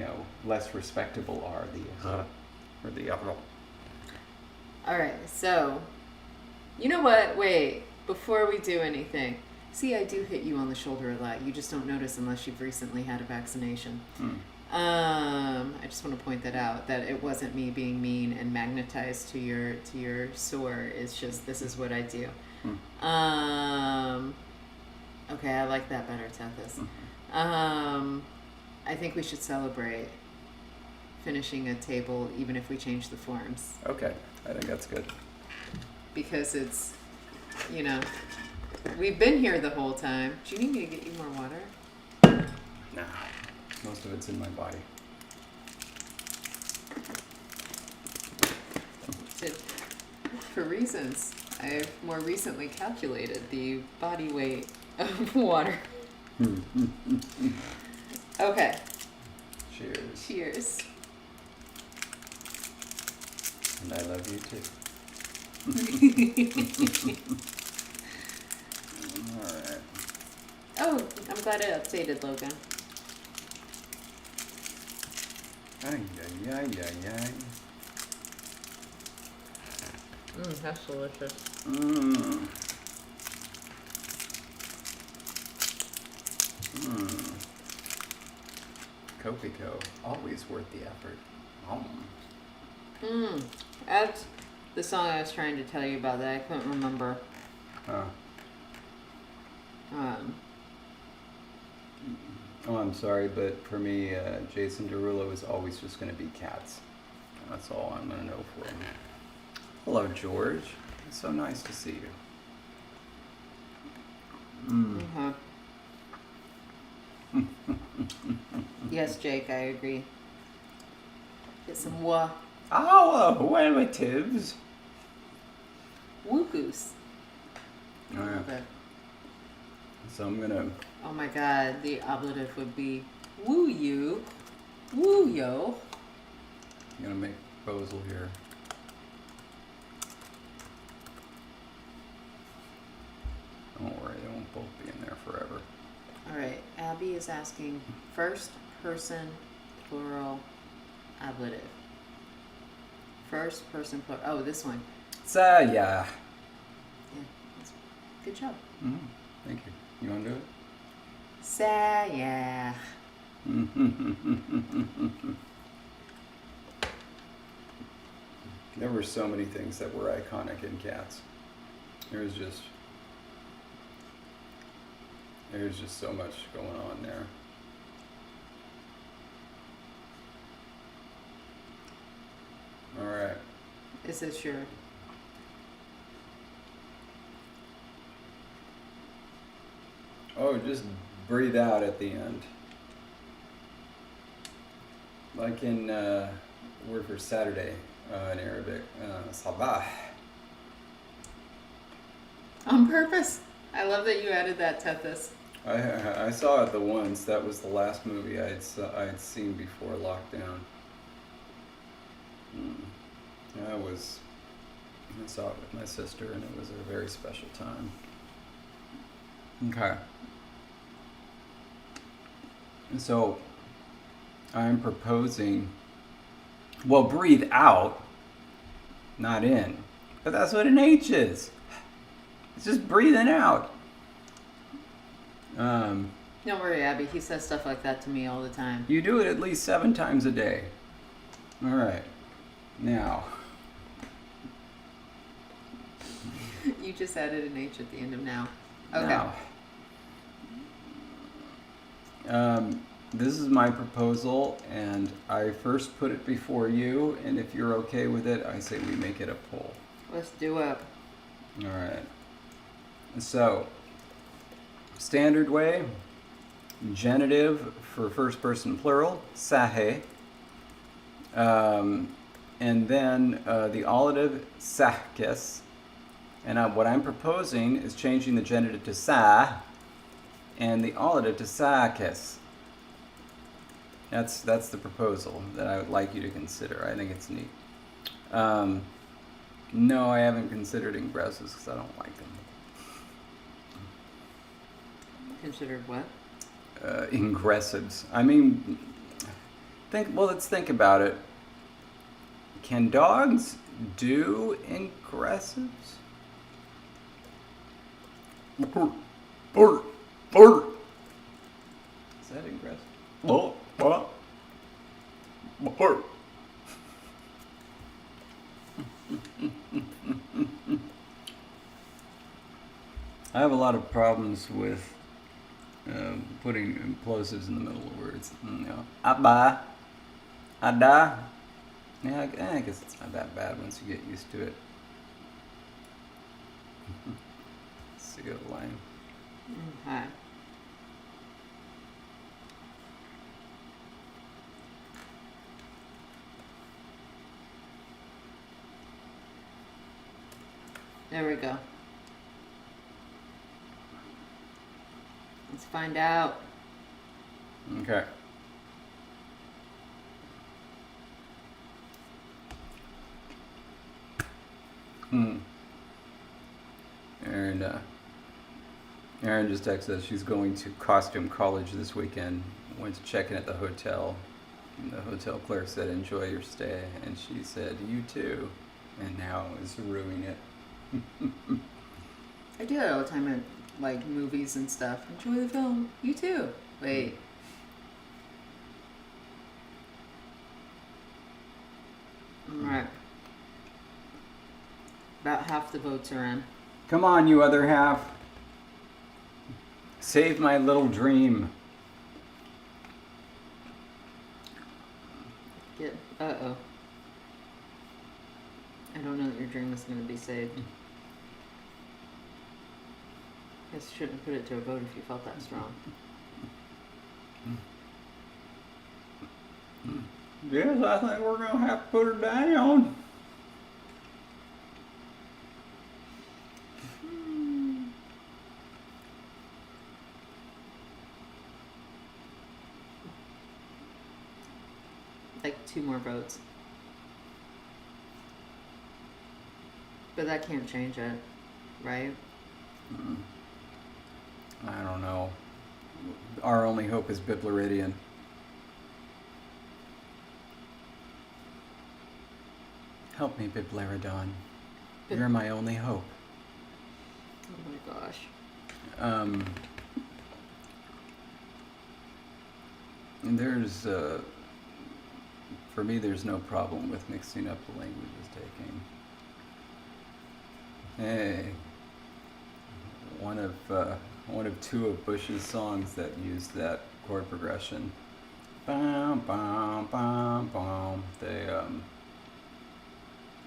less respectable R, the or the R. All right, so you know what? Wait, before we do anything, see, I do hit you on the shoulder a lot. You just don't notice unless you've recently had a vaccination. I just want to point that out, that it wasn't me being mean and magnetized to your sore. It's just this is what I do. Okay, I like that better, Tethys. I think we should celebrate finishing a table even if we change the forms, Okay, I think that's good. because it's, we've been here the whole time. Do you need me to get you more water? Nah, most of it's in my body. For reasons I've more recently calculated the body weight of water. Okay, Cheers. cheers. And I love you too. All right. Oh, I'm glad I updated Logan. Ay, ay, ay, ay, ay. That's delicious. Mmm. Mmm. Copico, always worth the effort. That's the song I was trying to tell you about that I couldn't remember. Oh, I'm sorry, but for me, Jason Derulo is always just going to be Cats. That's all I'm going to know for him. Hello, George. It's so nice to see you. Yes, Jake, I agree. Get some wa Relatives. woo goose. Oh, yeah. Okay. So I'm going to... Oh my god, the ablative would be woo you, woo yo. I'm going to make a proposal here. Don't worry, they won't both be in there forever. Alright, Abby is asking first person plural ablative. First person plural. Oh, this one. Yeah. Yeah, that's, good job. Thank you. You want to do it? Yeah. There were so many things that were iconic in Cats. There's just so much going on there. All right. Is this your... Oh, just breathe out at the end. Like in word for Saturday in Arabic, sabah. On purpose? I love that you added that, Tethys. I saw it the once. That was the last movie I'd seen before lockdown. I saw it with my sister, and it was a very special time. Okay. So, I'm proposing, well, breathe out, not in. But that's what an H is. It's just breathing out. Don't worry, Abby. He says stuff like that to me all the time. You do it at least 7 times a day. All right. Now, You just added an H at the end of now. Okay. Now, this is my proposal, and I first put it before you, and if you're okay with it, I say we make it a poll. Let's do it. All right. So, standard way, genitive for first person plural, sahe. And then the allative, sahkes. And what I'm proposing is changing the genitive to sa and the allative to sahkes. That's the proposal that I would like you to consider. I think it's neat. No, I haven't considered ingressives because I don't like them. Considered what? Ingressives. I mean, let's think about it. Can dogs do ingressives? Is that aggressive? I have a lot of problems with putting implosives in the middle of words. Abba, ada. Yeah, I guess it's not that bad once you get used to it. See a line. Okay. There we go. Let's find out. Okay. Erin just texted us she's going to costume college this weekend. Went to check in at the hotel. And the hotel clerk said, "Enjoy your stay." And she said, "You too." And now is ruining it. I do that all the time at like movies and stuff. Enjoy the film. You too. Wait. Alright. About half the votes are in. Come on, you other half. Save my little dream. Uh-oh. I don't know that your dream is going to be saved. Guess you shouldn't have put it to a vote if you felt that strong. Yes, I think we're going to have to put her down. Like 2 more votes. But that can't change it, right? I don't know. Our only hope is Bibleridian. Help me, Bibleridon. You're my only hope. Oh my gosh. And there's, for me, there's no problem with mixing up the languages taking. Hey, one of 2 of Bush's songs that used that chord progression. Bum, bum, bum, bum. They,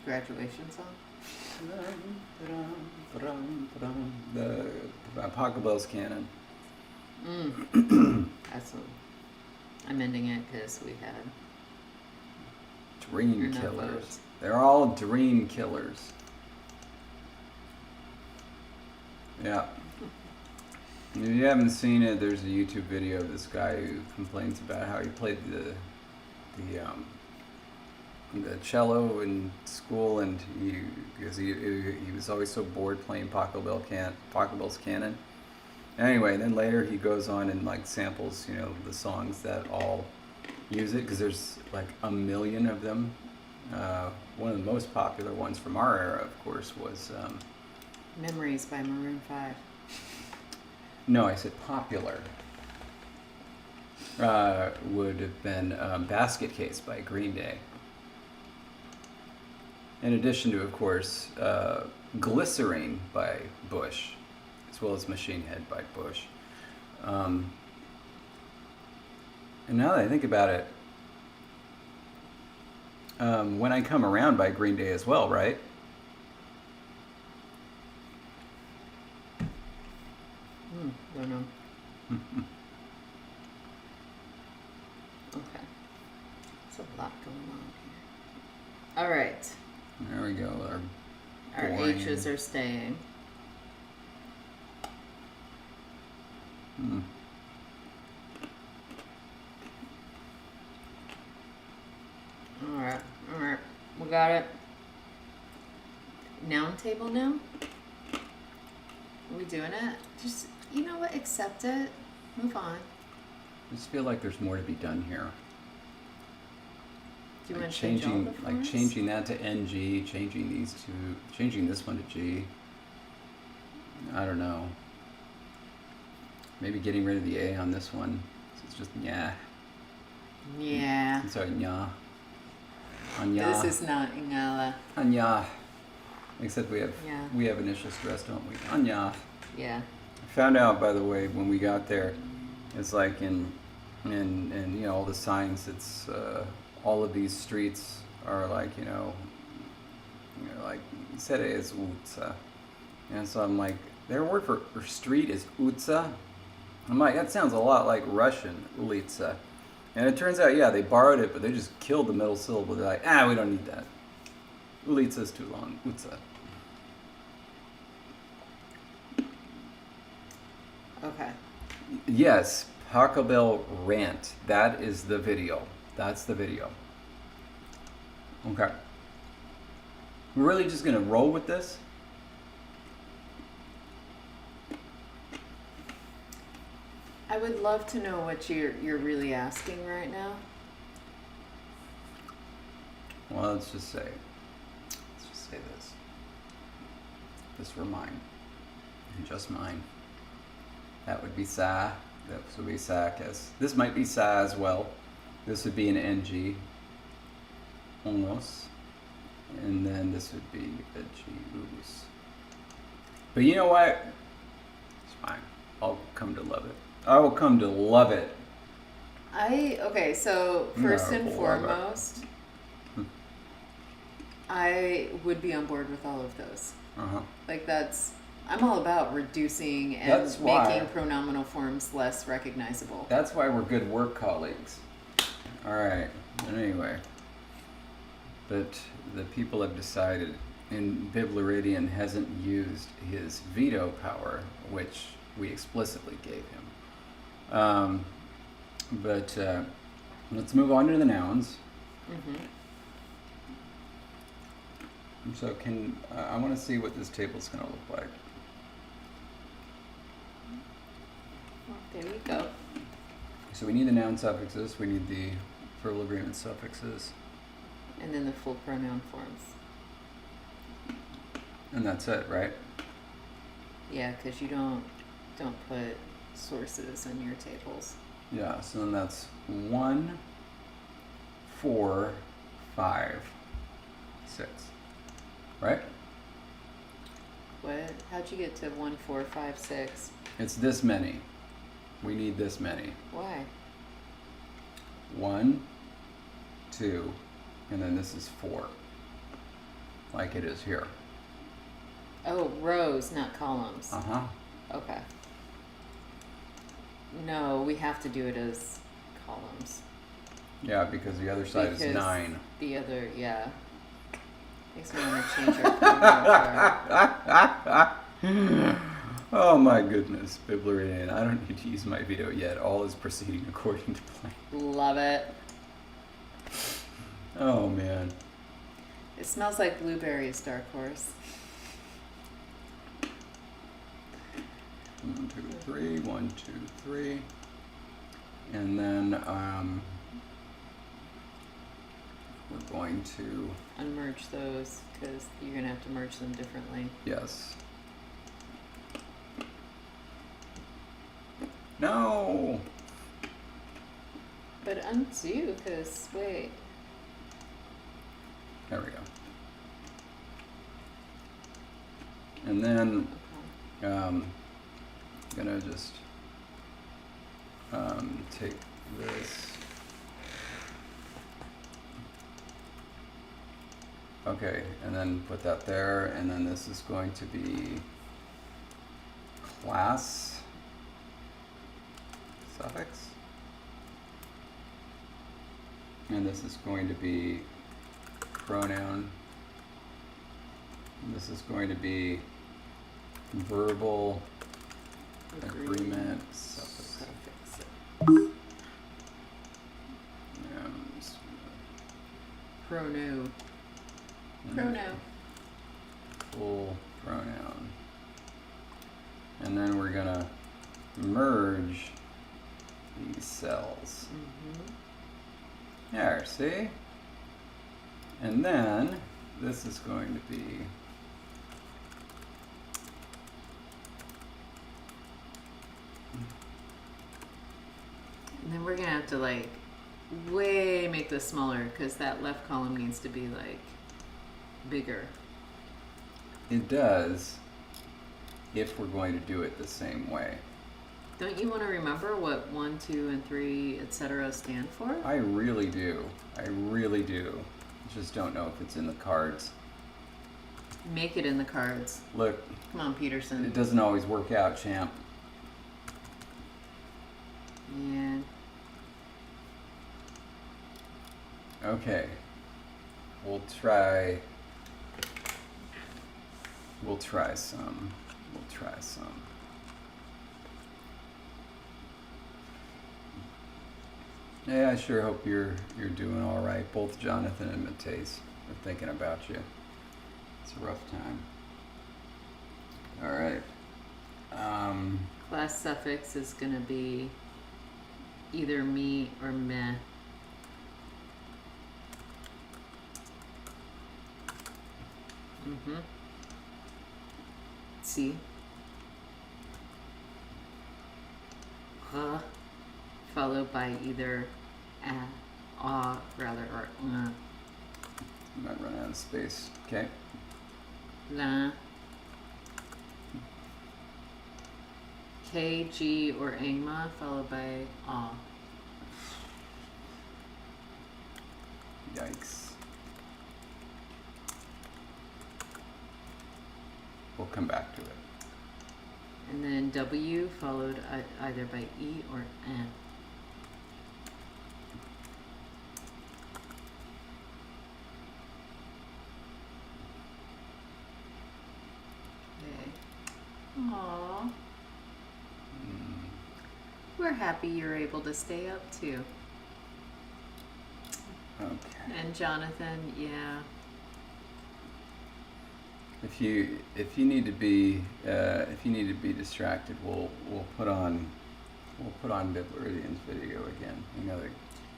Graduation song? the Pachelbel's Canon. Excellent. I'm ending it because we had Dream enough killers. votes. They're all dream killers. Yeah. If you haven't seen it, there's a YouTube video of this guy who complains about how he played the cello in school, and because he was always so bored playing Pachelbel's Canon. Anyway, then later he goes on and like samples, the songs that all use it, because there's like a million of them. One of the most popular ones from our era, of course, was Memories by Maroon 5. no, I said popular. Would have been Basket Case by Green Day. In addition to, of course, Glycerine by Bush, as well as Machine Head by Bush. And now that I think about it, When I Come Around by Green Day as well, right? Don't know. Okay. There's a lot going on here. All right. There we go. Our boring. H's are staying. Hmm. All right. We got it. Noun table now? Are we doing it? Just, you know what? Accept it. Move on. I just feel like there's more to be done here. Do you Like want to change all the like forms? changing that to NG, changing these two, changing this one to G. I don't know. Maybe getting rid of the A on this one. So it's just yeah. Yeah. So nya. Anya. This is not Ingala. Anya. Except we Yeah. have initial stress, don't we? Anya. Yeah. I found out, by the way, when we got there, it's like in you know, all the signs, it's all of these streets are like, you know like Sere is Utsa. And so I'm like, their word for street is Utsa. I'm like, that sounds a lot like Russian, Ulitsa. And it turns out, yeah, they borrowed it, but they just killed the middle syllable. They're like, we don't need that. Ulitsa is too long. Utsa. Okay. Yes, Taco Bell rant. That is the video. That's the video. Okay. We're really just gonna roll with this? I would love to know what you're really asking right now. Well, let's just say this. This were mine. And just mine. That would be sa. This would be sakas. This might be sa as well. This would be an NG. Almost. And then this would be a G-oos. But you know what? It's fine. I'll come to love it. I will come to love it. Okay, so first No, and love it. foremost, I would be on board with all of those. Uh-huh. Like I'm all about reducing and That's why- making pronominal forms less recognizable. That's why we're good work colleagues. All right. Anyway, but the people have decided, and Bibleridian hasn't used his veto power, which we explicitly gave him. But let's move on to the nouns. Mm-hmm. So I want to see what this table's going to look like. Well, there you go. So we need the noun suffixes. We need the verbal agreement suffixes. And then the full pronoun forms. And that's it, right? Yeah, because you don't put sources in your tables. Yeah, so then that's 1, 4, 5, 6. Right? What? How'd you get to 1, 4, 5, 6? It's this many. We need this many. Why? 1, 2, and then this is 4. Like it is here. Oh, rows, not columns. Uh-huh. Okay. No, we have to do it as columns. Yeah, because the other side Because is 9. The other, yeah. Makes me want to change our pronoun. Oh my goodness, Biblerian. I don't need to use my veto yet. All is proceeding according to plan. Love it. Oh man. It smells like blueberries, Dark Horse. 1, 2, 3, 1, 2, 3. And then we're going to, Unmerge those because you're going to have to merge them differently. yes. No! But undo because, wait. There we go. And then gonna just take this. Okay, and then put that there, and then this is going to be class suffix. And this is going to be pronoun. And this is going to be verbal agreement suffix. Pronoun. Pronoun. Full pronoun. And then we're gonna merge these cells. There, see? And then this is going to be And then we're gonna have to like way make this smaller because that left column needs to be like bigger. it does if we're going to do it the same way. Don't you want to remember what 1, 2, and 3, etc. stand for? I really do. I really do. Just don't know if it's in the cards. Make it in the cards. Look, Come on, Peterson. it doesn't always work out, champ. Yeah. Okay. We'll try some. Yeah, I sure hope you're doing all right. Both Jonathan and Mateus are thinking about you. It's a rough time. All right. Class suffix is gonna be either me or meh. See? Followed by either rather, or Might run out of space. Okay. la. K, G, or angma, followed by Yikes. We'll come back to it. and then W, followed either by E or N. Okay. Aww. We're happy you're able to stay up too. Okay. And Jonathan, yeah. If you need to be distracted, we'll put on Bibleridian's video again. Another.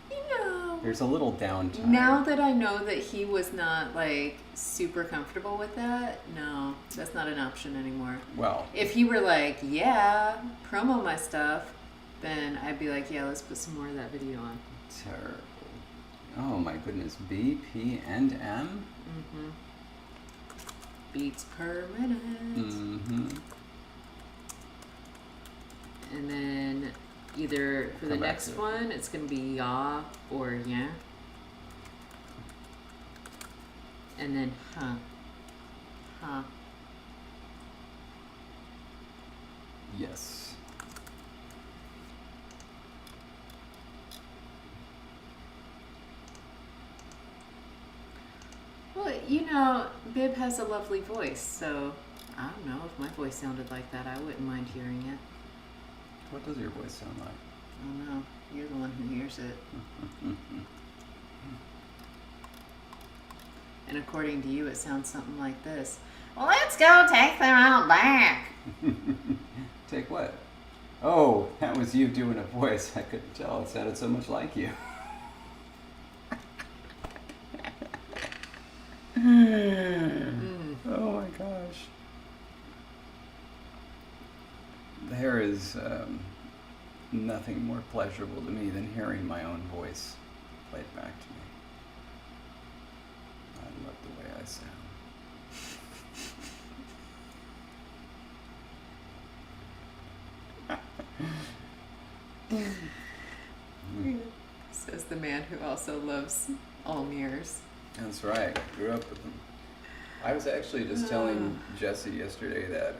You know, There's a little downtime. now that I know that he was not like super comfortable with that, no, that's not an option anymore. Well, If he were like, yeah, promo my stuff, then I'd be like, yeah, let's put some more of that video on. terrible. Oh my goodness. B, P, and M. Beats per minute. Mm-hmm. And then either for the Come back next to it. one, it's going to be ya or yeah. And then huh. Yes. Well, you know, Bib has a lovely voice, so I don't know if my voice sounded like that, I wouldn't mind hearing it. What does your voice sound like? I don't know. You're the one who hears it. And according to you, it sounds something like this. Well, let's go take them out back. Take what? Oh, that was you doing a voice. I couldn't tell. It sounded so much like you. Oh my gosh. There is nothing more pleasurable to me than hearing my own voice played back to me. I love the way I sound. Says the man who also loves all mirrors. That's right. Grew up with them. I was actually just telling Jesse yesterday that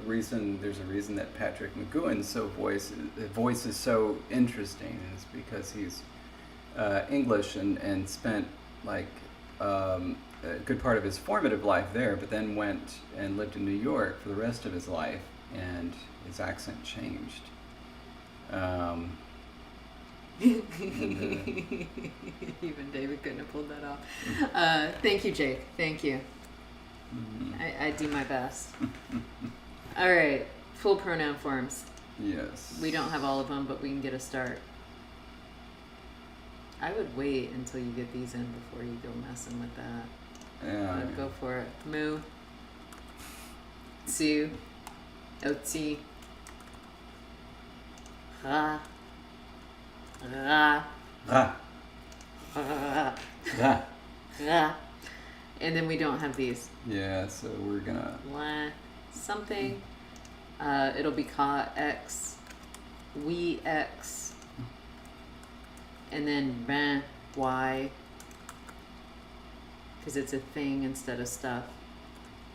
there's a reason that Patrick McGowan's voice is so interesting, and it's because he's English and spent like a good part of his formative life there, but then went and lived in New York for the rest of his life, and his accent changed. Even David couldn't have pulled that off. Thank you, Jake. Thank you. I do my best. All right, full pronoun forms. Yes. We don't have all of them, but we can get a start. I would wait until you get these in before you go messing with that. Yeah. Go for it. Moo. Tsu. Otsi. Ra. Ra. Ra. Ra. Ra. Ra. And then we don't have these. Yeah, so we're gonna... La. Something. It'll be ka, X. We, X. And then ben, Y. Because it's a thing instead of stuff.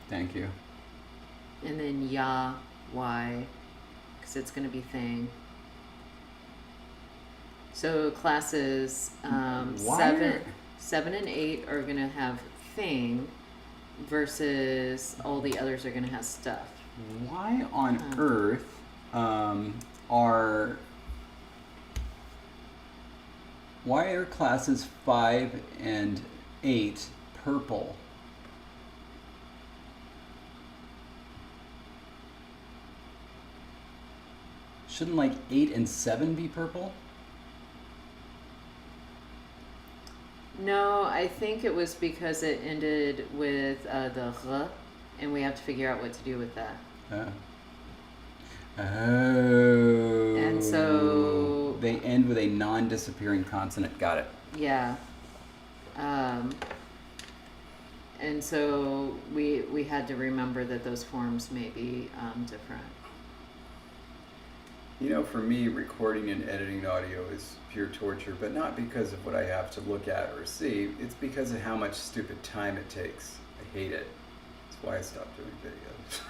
Thank you. And then ya, Y. Because it's going to be thing. So classes 7 and 8 are going to have thing versus all the others are going to have stuff. Why on earth why are classes 5 and 8 purple? Shouldn't like 8 and 7 be purple? No, I think it was because it ended with the r, and we have to figure out what to do with that. Oh. And so they end with a non-disappearing consonant. Got it. yeah. And so we had to remember that those forms may be different. You know, for me, recording and editing audio is pure torture, but not because of what I have to look at or see. It's because of how much stupid time it takes. I hate it. That's why I stopped doing videos.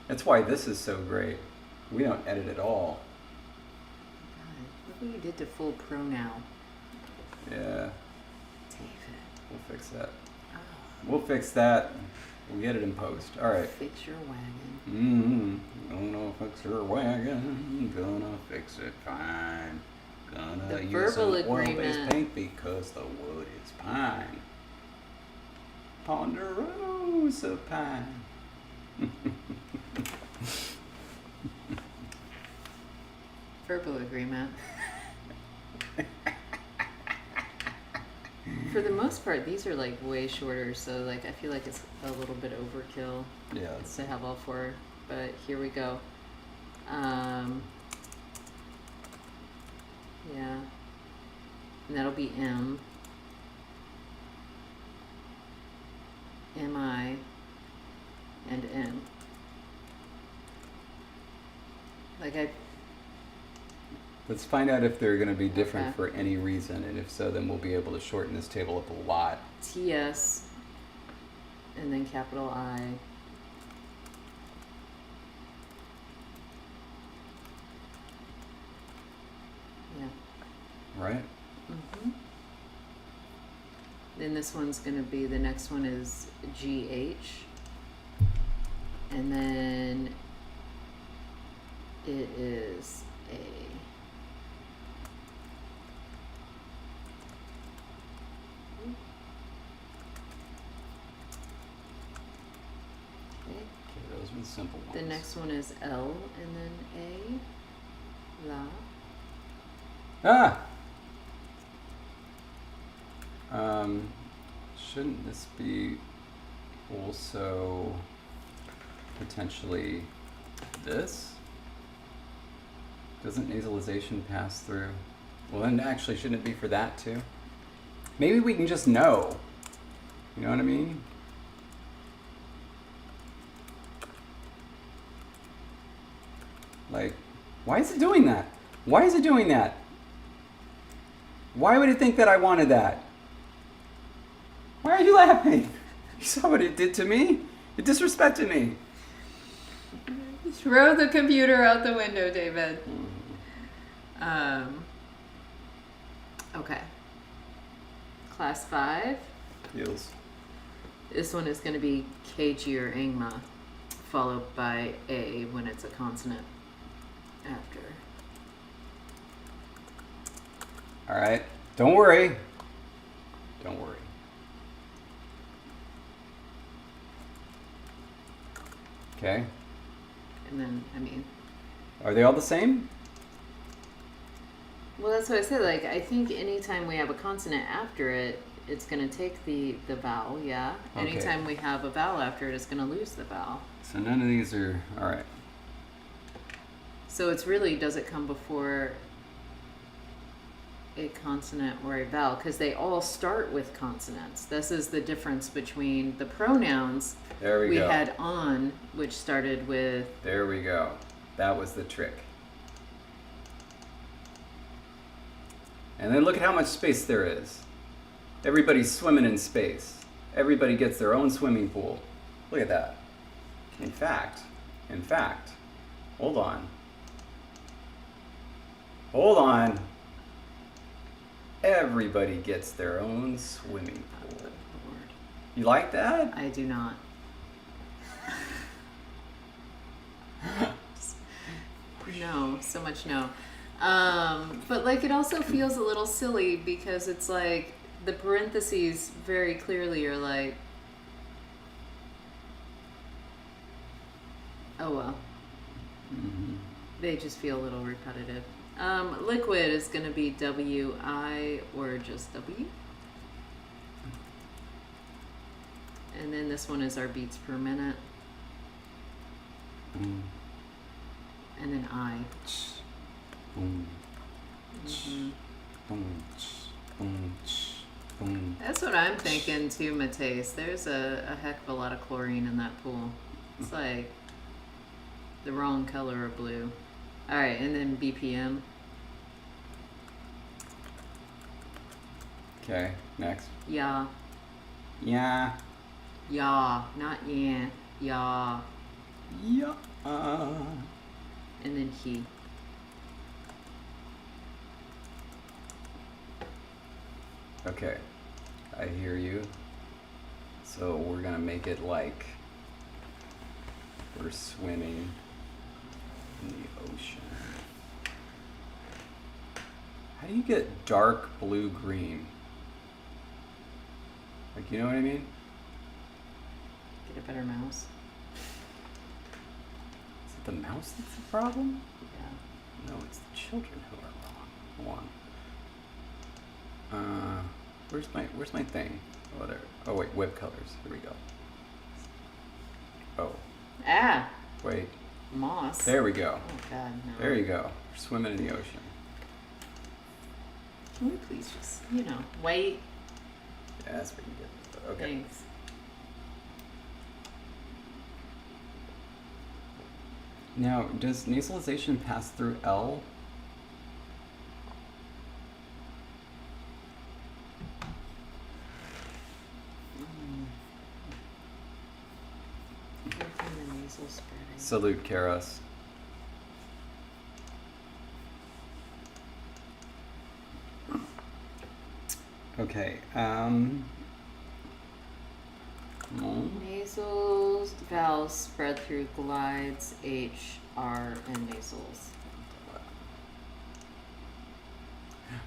That's why this is so great. We don't edit at all. God, look what you did to full pronoun. Yeah, David. we'll fix that. Oh, We'll fix that. We'll get it in post. All right. fix your wagon. Gonna fix your wagon. Gonna fix it fine. Gonna The use verbal some oil-based agreement. paint because the wood is pine. Ponderosa pine. Verbal agreement. For the most part, these are like way shorter, so like I feel like it's a little bit overkill Yeah. to have all four. But here we go. Yeah. And that'll be M. MI and N. Like Let's find out if they're going to be different Okay. for any reason, and if so, then we'll be able to shorten this table up a lot. TS and then capital I. Yeah. Right? Then this one's going to be, the next one is GH. And then it is A. Okay. Okay, those are the simple ones. The next one is L and then A. La. Shouldn't this be also potentially this? Doesn't nasalization pass through? Well, then actually, shouldn't it be for that too? Maybe we can just know. You know what I mean? Like, Why is it doing that? Why is it doing that? Why would it think that I wanted that? Why are you laughing? You saw what it did to me? It disrespected me. Throw the computer out the window, David. Okay. Class 5. Yes. This one is going to be KG or Angma, followed by A when it's a consonant after. All right. Don't worry. Don't worry. Okay. And then, I mean, Are they all the same? well, that's what I said. Like, I think anytime we have a consonant after it, it's going to take the vowel, yeah. Okay. Anytime we have a vowel after it, it's going to lose the vowel. So none of these are all right. So it's really, does it come before a consonant or a vowel? Because they all start with consonants. This is the difference between the pronouns. There we go. had on, which started with, There we go. That was the trick. And then look at how much space there is. Everybody's swimming in space. Everybody gets their own swimming pool. Look at that. In fact, hold on. Hold on. Everybody gets their own swimming pool. You like that? I do not. No, so much no. But like it also feels a little silly because it's like the parentheses very clearly are like, oh well. Mm-hmm. They just feel a little repetitive. Liquid is going to be W-I or just W. And then this one is our beats per minute. Mm. And then I. Boom. Mhm. Boom. Boom. Boom. That's what I'm thinking too, Mateus. There's a heck of a lot of chlorine in that pool. It's like the wrong color of blue. All right, and then BPM. Okay, next. Ya. Yeah. Ya. Not yeah. Ya. Yeah. And then he. Okay, I hear you. So we're gonna make it like we're swimming in the ocean. How do you get dark blue green? Like, you know what I mean? Get a better mouse. Is it the mouse that's the problem? Yeah. No, it's the children who are wrong. Hold on. Where's my thing? Oh, there. Oh wait, web colors. Here we go. Oh, Ah, wait. moss. There we go. Oh God, no. There you go. We're swimming in the ocean. Can we please just, wait? Yeah, that's pretty good. Okay. Thanks. Now, does nasalization pass through L? Everything the nasal spreading. Salute, Karos. Okay. Nasals, vowels spread through glides, H, R, and nasals.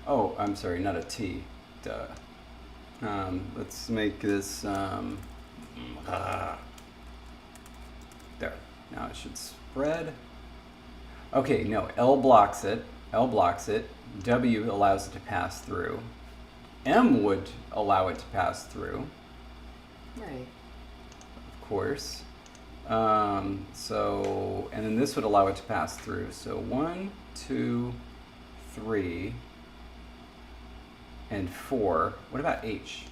Oh, I'm sorry, not a T. Duh. Let's make this. There. Now it should spread. Okay, no. L blocks it. L blocks it. W allows it to pass through. M would allow it to pass through, Right. of course. So, and then this would allow it to pass through. So 1, 2, 3, and 4. What about H?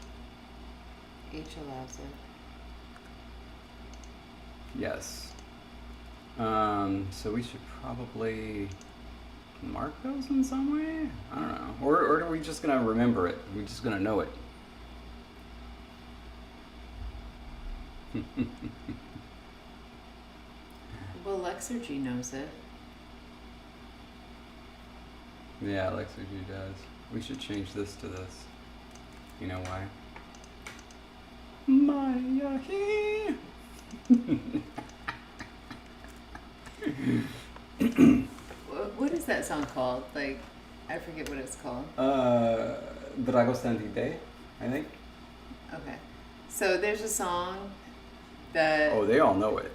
H allows it. Yes. So we should probably mark those in some way? I don't know. Or are we just gonna remember it? We're just gonna know it. Well, Lexergy knows it. Yeah, Lexergy does. We should change this to this. You know why? Maya he. What is that song called? Like, I forget what it's called. Dragostantite, I think. Okay. So there's a song that... Oh, they all know it.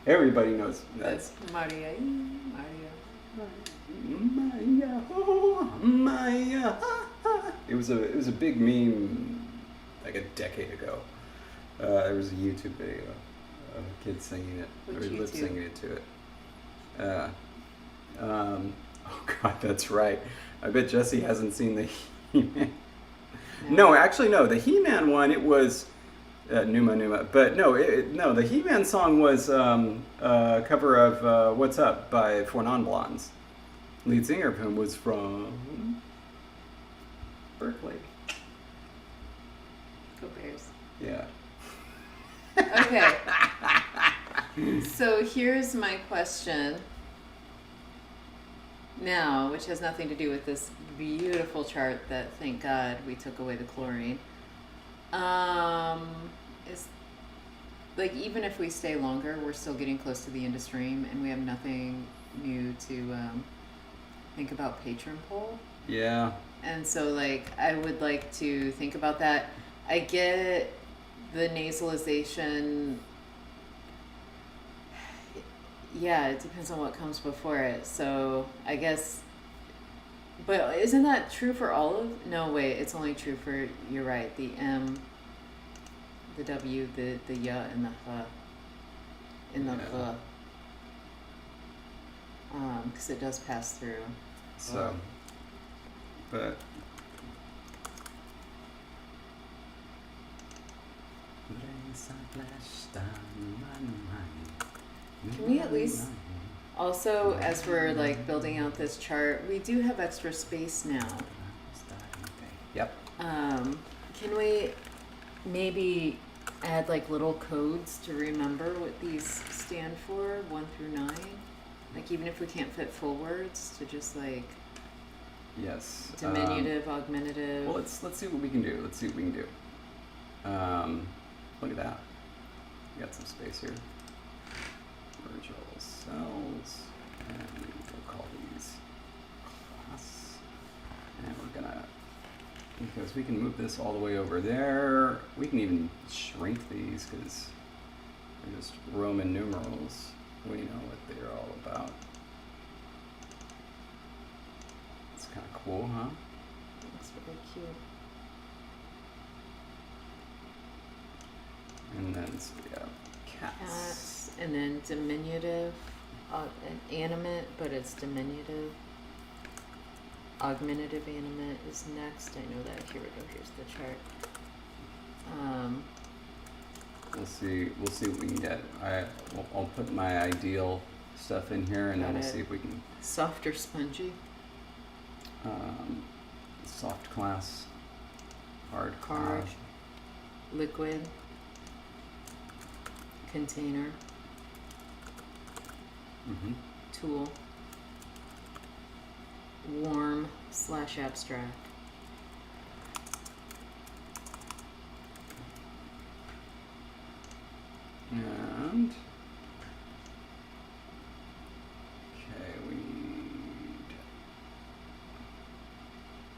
Everybody knows. That's Maria. Maya, oh, Maya. It was a big meme like a decade ago. There was a YouTube video of a kid singing it, or Which lip YouTube? singing it to it. Oh God, that's right. I bet Jesse hasn't seen the He-Man. No, actually, no. The He-Man one, it was Numa. But no, the He-Man song was a cover of "What's Up" by Four Non-Blondes. Lead singer of whom was from Berkeley. Go Bears. Yeah. Okay. So here's my question now, which has nothing to do with this beautiful chart that, thank God, we took away the chlorine. Is like, even if we stay longer, we're still getting close to the end of stream, and we have nothing new to think about patron poll. Yeah. And so, like, I would like to think about that. I get the nasalization. Yeah, it depends on what comes before it. So I guess, but isn't that true for all of? No, wait, it's only true for, you're right, the M, the W, the ya, and the h, in the Yeah. because it does pass through. So, but. Can we at least, also, as we're like building out this chart, we do have extra space now. Yep. Can we maybe add like little codes to remember what these stand for, 1 through 9? Like, even if we can't fit full words, to just like Yes. diminutive, augmentative. Well, let's see what we can do. Look at that. We got some space here. Virtual cells, and we'll call these class. And we're gonna, because we can move this all the way over there. We can even shrink these because they're just Roman numerals. We know what they're all about. It's kind of cool, huh? Looks really cute. And then so we have cats. Cats, and then diminutive, an animate, but it's diminutive. Augmentative animate is next. I know that. Here we go. Here's the chart. We'll see what we can get. I'll put my ideal stuff in here, and then Got we'll it. see if we can Soft or spongy? soft class, hard Hard. class. Liquid. Container. Mm-hmm. Tool. Warm/abstract. And okay, we need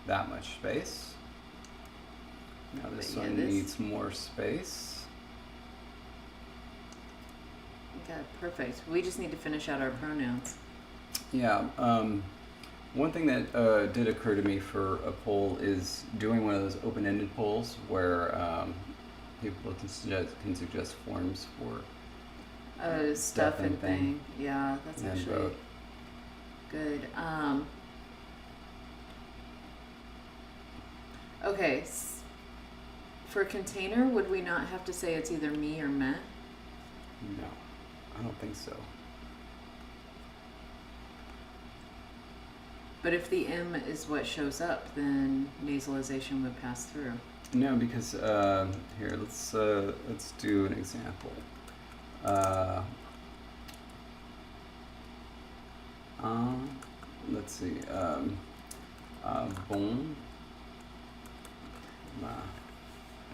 that much space. Now this But yeah, one this- needs more space. Okay, perfect. We just need to finish out our pronouns. Yeah. One thing that did occur to me for a poll is doing one of those open-ended polls where people can suggest forms for Stuff and and thing. thing. Yeah, that's and actually vote. good. Okay. For container, would we not have to say it's either me or me? No, I don't think so. But if the M is what shows up, then nasalization would pass through. No, because here, let's do an example. Let's see. Bon.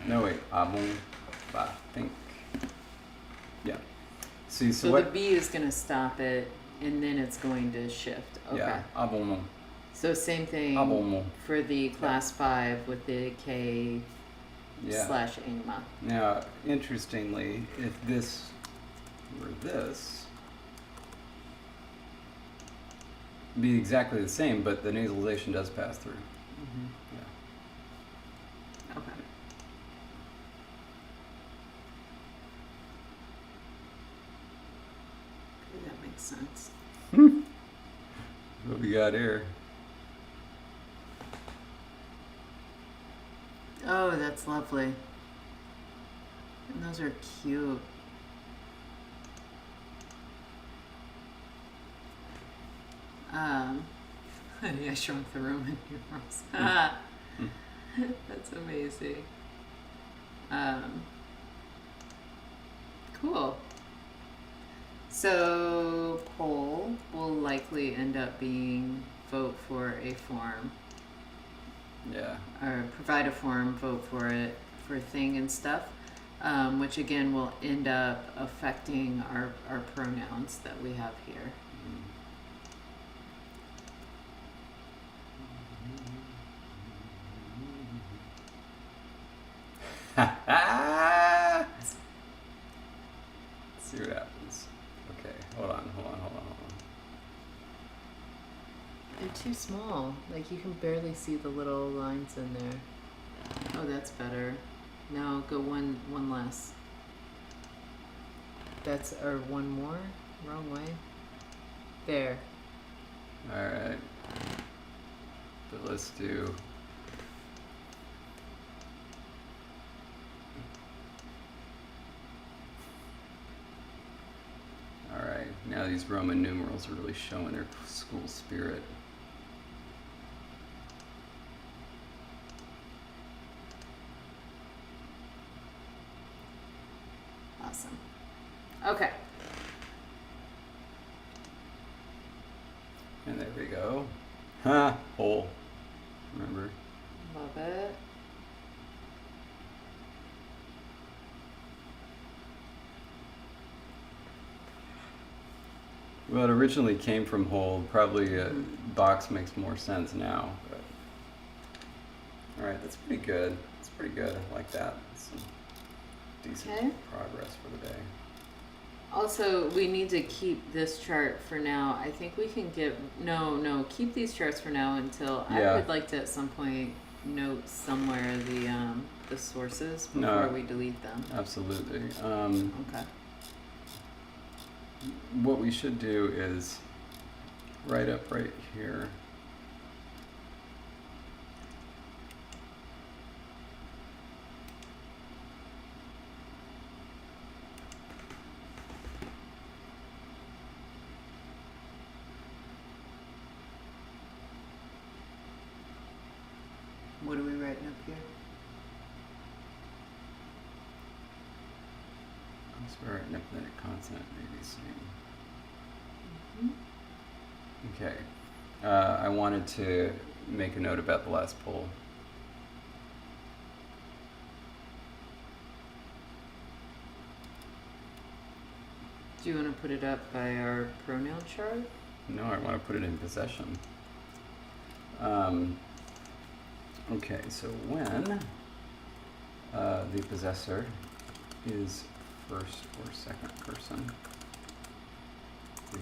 No wait. Bon. Ba. Think. Yeah. See. So So what? the B is going to stop it, and then it's going to shift. Okay. Yeah. Abonnement. So same thing Abonnement. for the class 5 with the K Yeah. slash ingma. Now, interestingly, if this were this, it'd be exactly the same, but the nasalization does pass through. Mm-hmm. Yeah. Okay. Okay, that makes sense. What we got here? Oh, that's lovely. And those are cute. Honey, I shrunk the room in your house. That's amazing. Cool. So poll will likely end up being vote for a form, Yeah. or provide a form, vote for it, for thing and stuff, which again will end up affecting our pronouns that we have here. Let's see what happens. Okay, hold on. They're too small. Like you can barely see the little lines in there. Oh, that's better. No, go one less. That's, or one more? Wrong way. There. Alright. But let's do. Alright, now these Roman numerals are really showing their school spirit. Awesome. Okay. And there we go. Ha! Hole. Remember? Love it. Well, it originally came from hole. Probably box makes more sense now. But. All right, that's pretty good. It's pretty good. I like that. Some decent Okay. progress for the day. Also, we need to keep this chart for now. I think we can get, no, keep these charts for now until, Yeah. I would like to at some point note somewhere the sources before No. we delete them. Absolutely. Okay. What we should do is write up right here. What are we writing up here? Swear an ephonetic consonant may be seen. Mm-hmm. Okay. I wanted to make a note about the last poll. Do you want to put it up by our pronoun chart? No, I want to put it in possession. Okay, so when the possessor is first or second person, the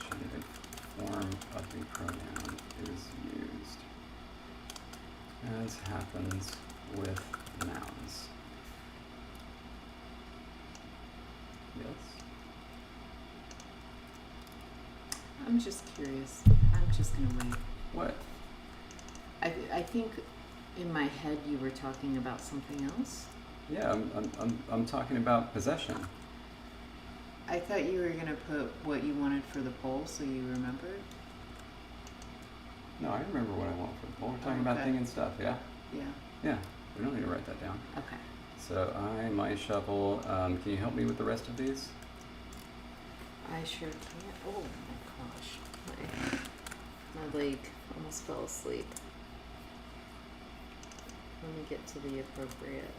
genitive form of the pronoun is used, as happens with nouns. Yes? I'm just curious. I'm just gonna wait. What? I think in my head you were talking about something else. Yeah, I'm talking about possession. I thought you were gonna put what you wanted for the poll, so you remembered. No, I remember what I want for the poll. We're talking about Okay. thing and stuff, yeah? Yeah. Yeah, we don't need to write that down. Okay. So I, my shovel, can you help me with the rest of these? I sure can. Oh my gosh. My leg almost fell asleep. Let me get to the appropriate.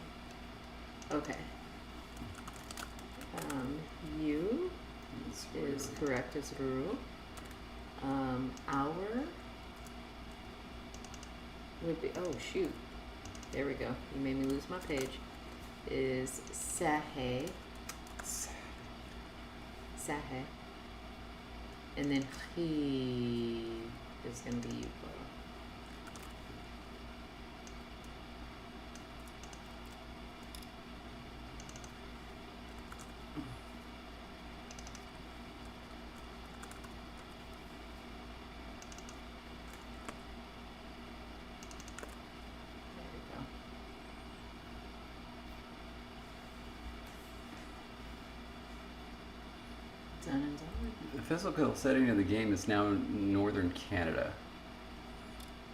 Okay. You It's is rude. correct as rule. Our would be, oh shoot. There we go. You made me lose my page. Is sahe. Sahe. And then he is going to be yuko. There we go. Done and done. The physical setting of the game is now northern Canada.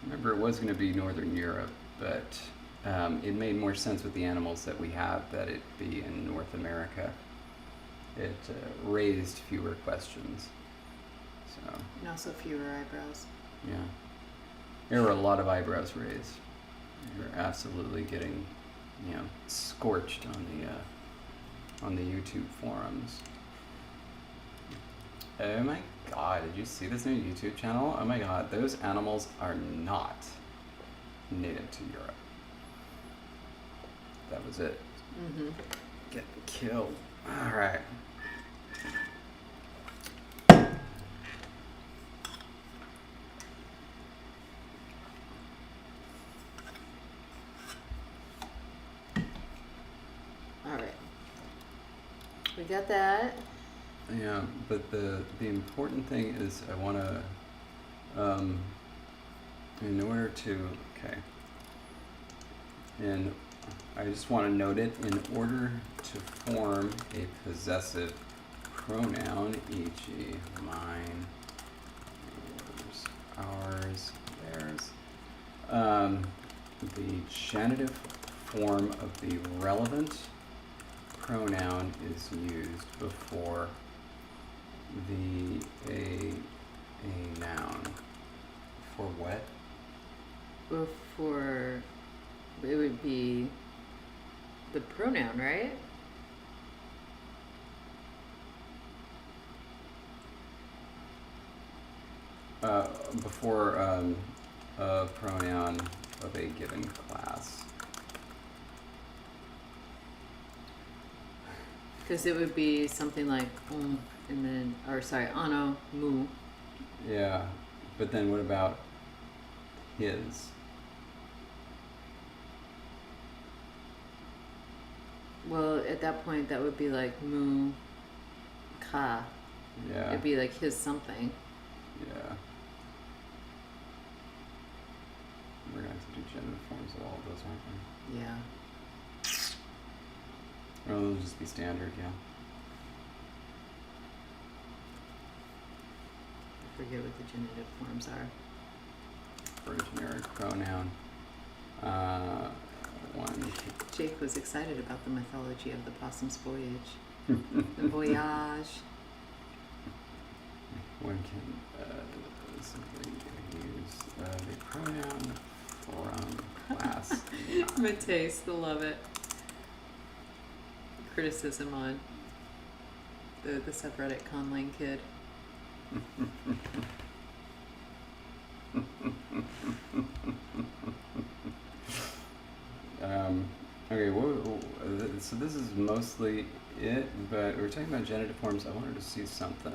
Remember, it was going to be northern Europe, but it made more sense with the animals that we have that it be in North America. It raised fewer questions. So, And also fewer eyebrows. yeah. There were a lot of eyebrows raised. You're absolutely getting, scorched on the YouTube forums. Oh my god, did you see this new YouTube channel? Oh my god, those animals are not native to Europe. That was it. Mm-hmm. Getting killed. Alright. Alright. We got that. Yeah, but the important thing is I want to, in order to, okay, and I just want to note it, in order to form a possessive pronoun, e.g. mine, yours, ours, theirs, the genitive form of the relevant pronoun is used before a noun. For what? Before it would be the pronoun, right? Before a pronoun of a given class. Because it would be something like and then, or sorry, ano, mu. Yeah, but then what about his? Well, at that point, that would be like mu, ka. Yeah. It'd be like his something. Yeah. We're gonna have to do genitive forms of all of those, aren't we? Yeah. Or they'll just be standard, yeah. I forget what the genitive forms are. For a generic pronoun. One. Jake was excited about the mythology of the possum's voyage. The voyage. One can simply use the pronoun from class. Matei, still love it. Criticism on the subreddit Conlang kid. Okay, so this is mostly it, but we're talking about genitive forms. I wanted to see something.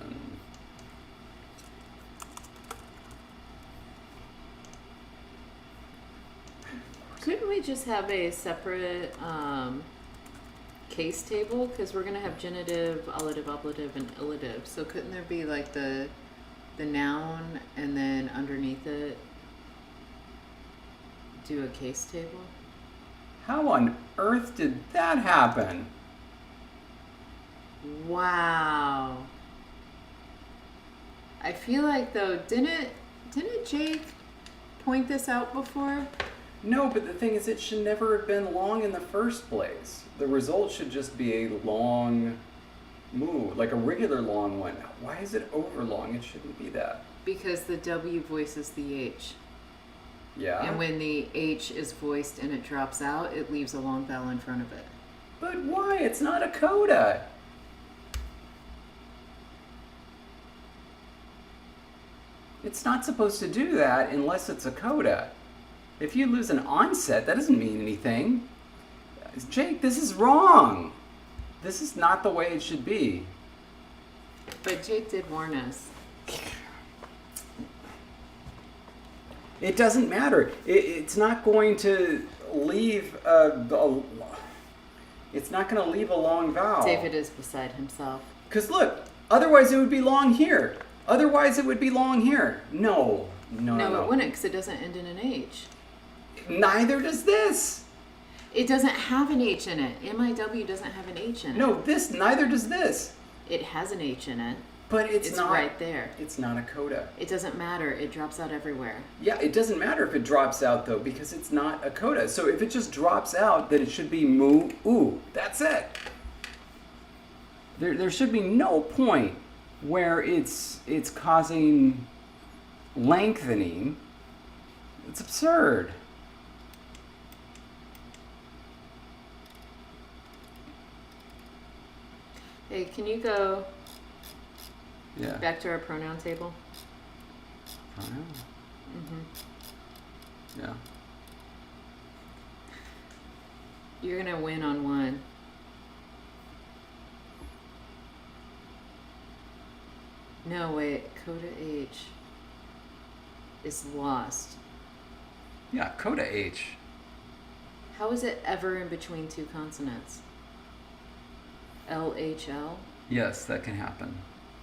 Couldn't we just have a separate case table? Because we're going to have genitive, allative, ablative, and illative. So couldn't there be like the noun and then underneath it do a case table? How on earth did that happen? Wow. I feel like though, didn't Jake point this out before? No, but the thing is, it should never have been long in the first place. The result should just be a long move, like a regular long one. Why is it over long? It shouldn't be that. Because the W voices the H. Yeah. And when the H is voiced and it drops out, it leaves a long vowel in front of it. But why? It's not a coda. It's not supposed to do that unless it's a coda. If you lose an onset, that doesn't mean anything. Jake, this is wrong. This is not the way it should be. But Jake did warn us. It doesn't matter. It's not going to leave it's not going to leave a long vowel. David is beside himself. Because look, otherwise it would be long here. Otherwise it would be long here. No, No, it wouldn't, because it doesn't end in an H. Neither does this. It doesn't have an H in it. MIW doesn't have an H in it. No, neither does this. It has an H in it. But it's not right there. It's not a coda. It doesn't matter. It drops out everywhere. Yeah, it doesn't matter if it drops out though, because it's not a coda. So if it just drops out, then it should be moo ooh. That's it. There should be no point where it's causing lengthening. It's absurd. Hey, can you go Yeah. back to our pronoun table? Pronoun. Mm-hmm. Yeah. You're going to win on one. No, wait. Coda H is lost. Yeah, coda H. How is it ever in between two consonants? LHL? Yes, that can happen.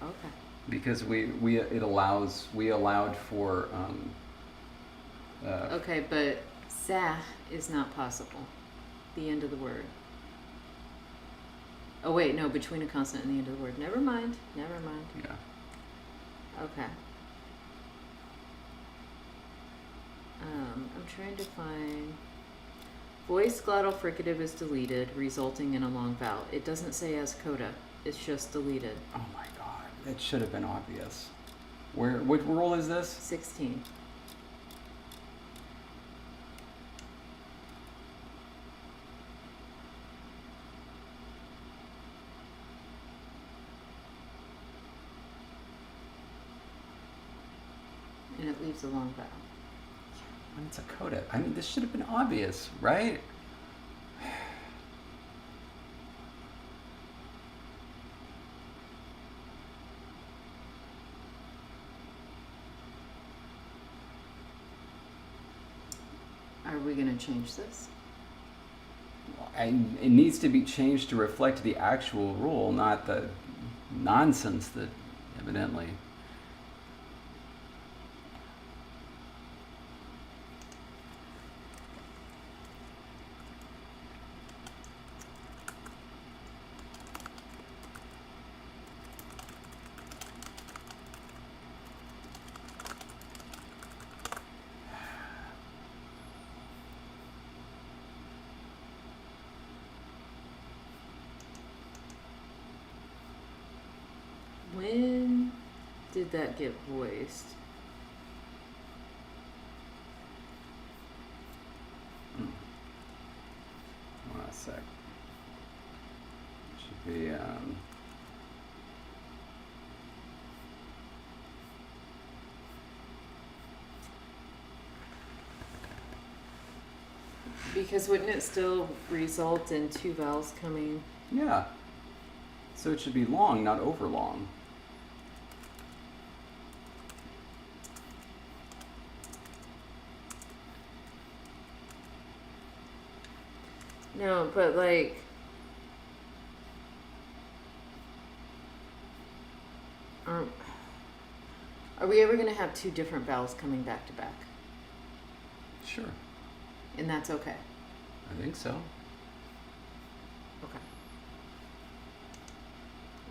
Okay. Because we allowed for Okay, but sah is not possible. The end of the word. Oh wait, no, between a consonant and the end of the word. Never mind. yeah. Okay. I'm trying to find... Voice glottal fricative is deleted, resulting in a long vowel. It doesn't say as coda. It's just deleted. Oh my god, it should have been obvious. What rule is this? 16. And it leaves a long vowel. When it's a coda. I mean, this should have been obvious, right? Are we going to change this? It needs to be changed to reflect the actual rule, not the nonsense that evidently. When did that get voiced? Hold on a sec. It should be Because wouldn't it still result in two vowels coming? yeah. So it should be long, not over long. No, but like... Are we ever going to have two different vowels coming back to back? Sure. And that's okay. I think so. Okay.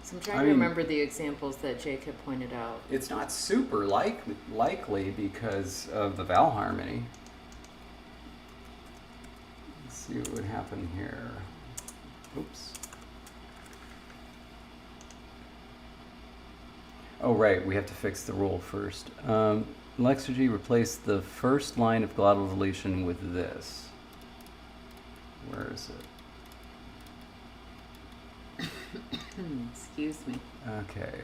So I'm trying I to mean- remember the examples that Jake had pointed out. It's not super likely because of the vowel harmony. Let's see what would happen here. Oops. Oh, right, we have to fix the rule first. Lexergy, replace the first line of glottal deletion with this. Where is it? Excuse me. Okay.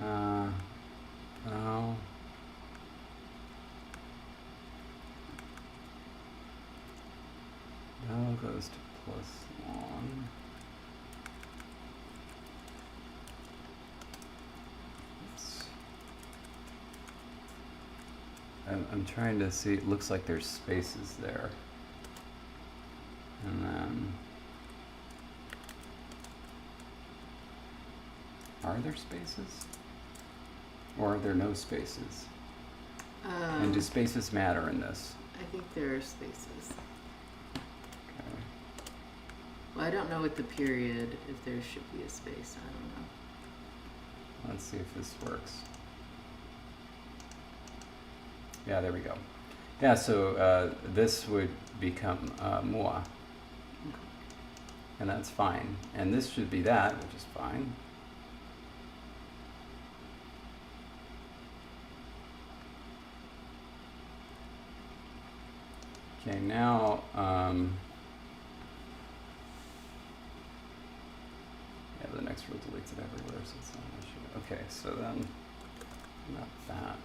Oh. No goes to plus long. Oops. I'm trying to see, it looks like there's spaces there. And then, are there spaces? Or are there no spaces? And do spaces matter in this? I think there are spaces. Okay. Well, I don't know with the period if there should be a space. I don't know. Let's see if this works. Yeah, there we go. Yeah, so this would become moi. And that's fine. And this should be that, which is fine. Okay, now, yeah, the next rule deletes it everywhere, so it's not an issue. Okay, so then, not that.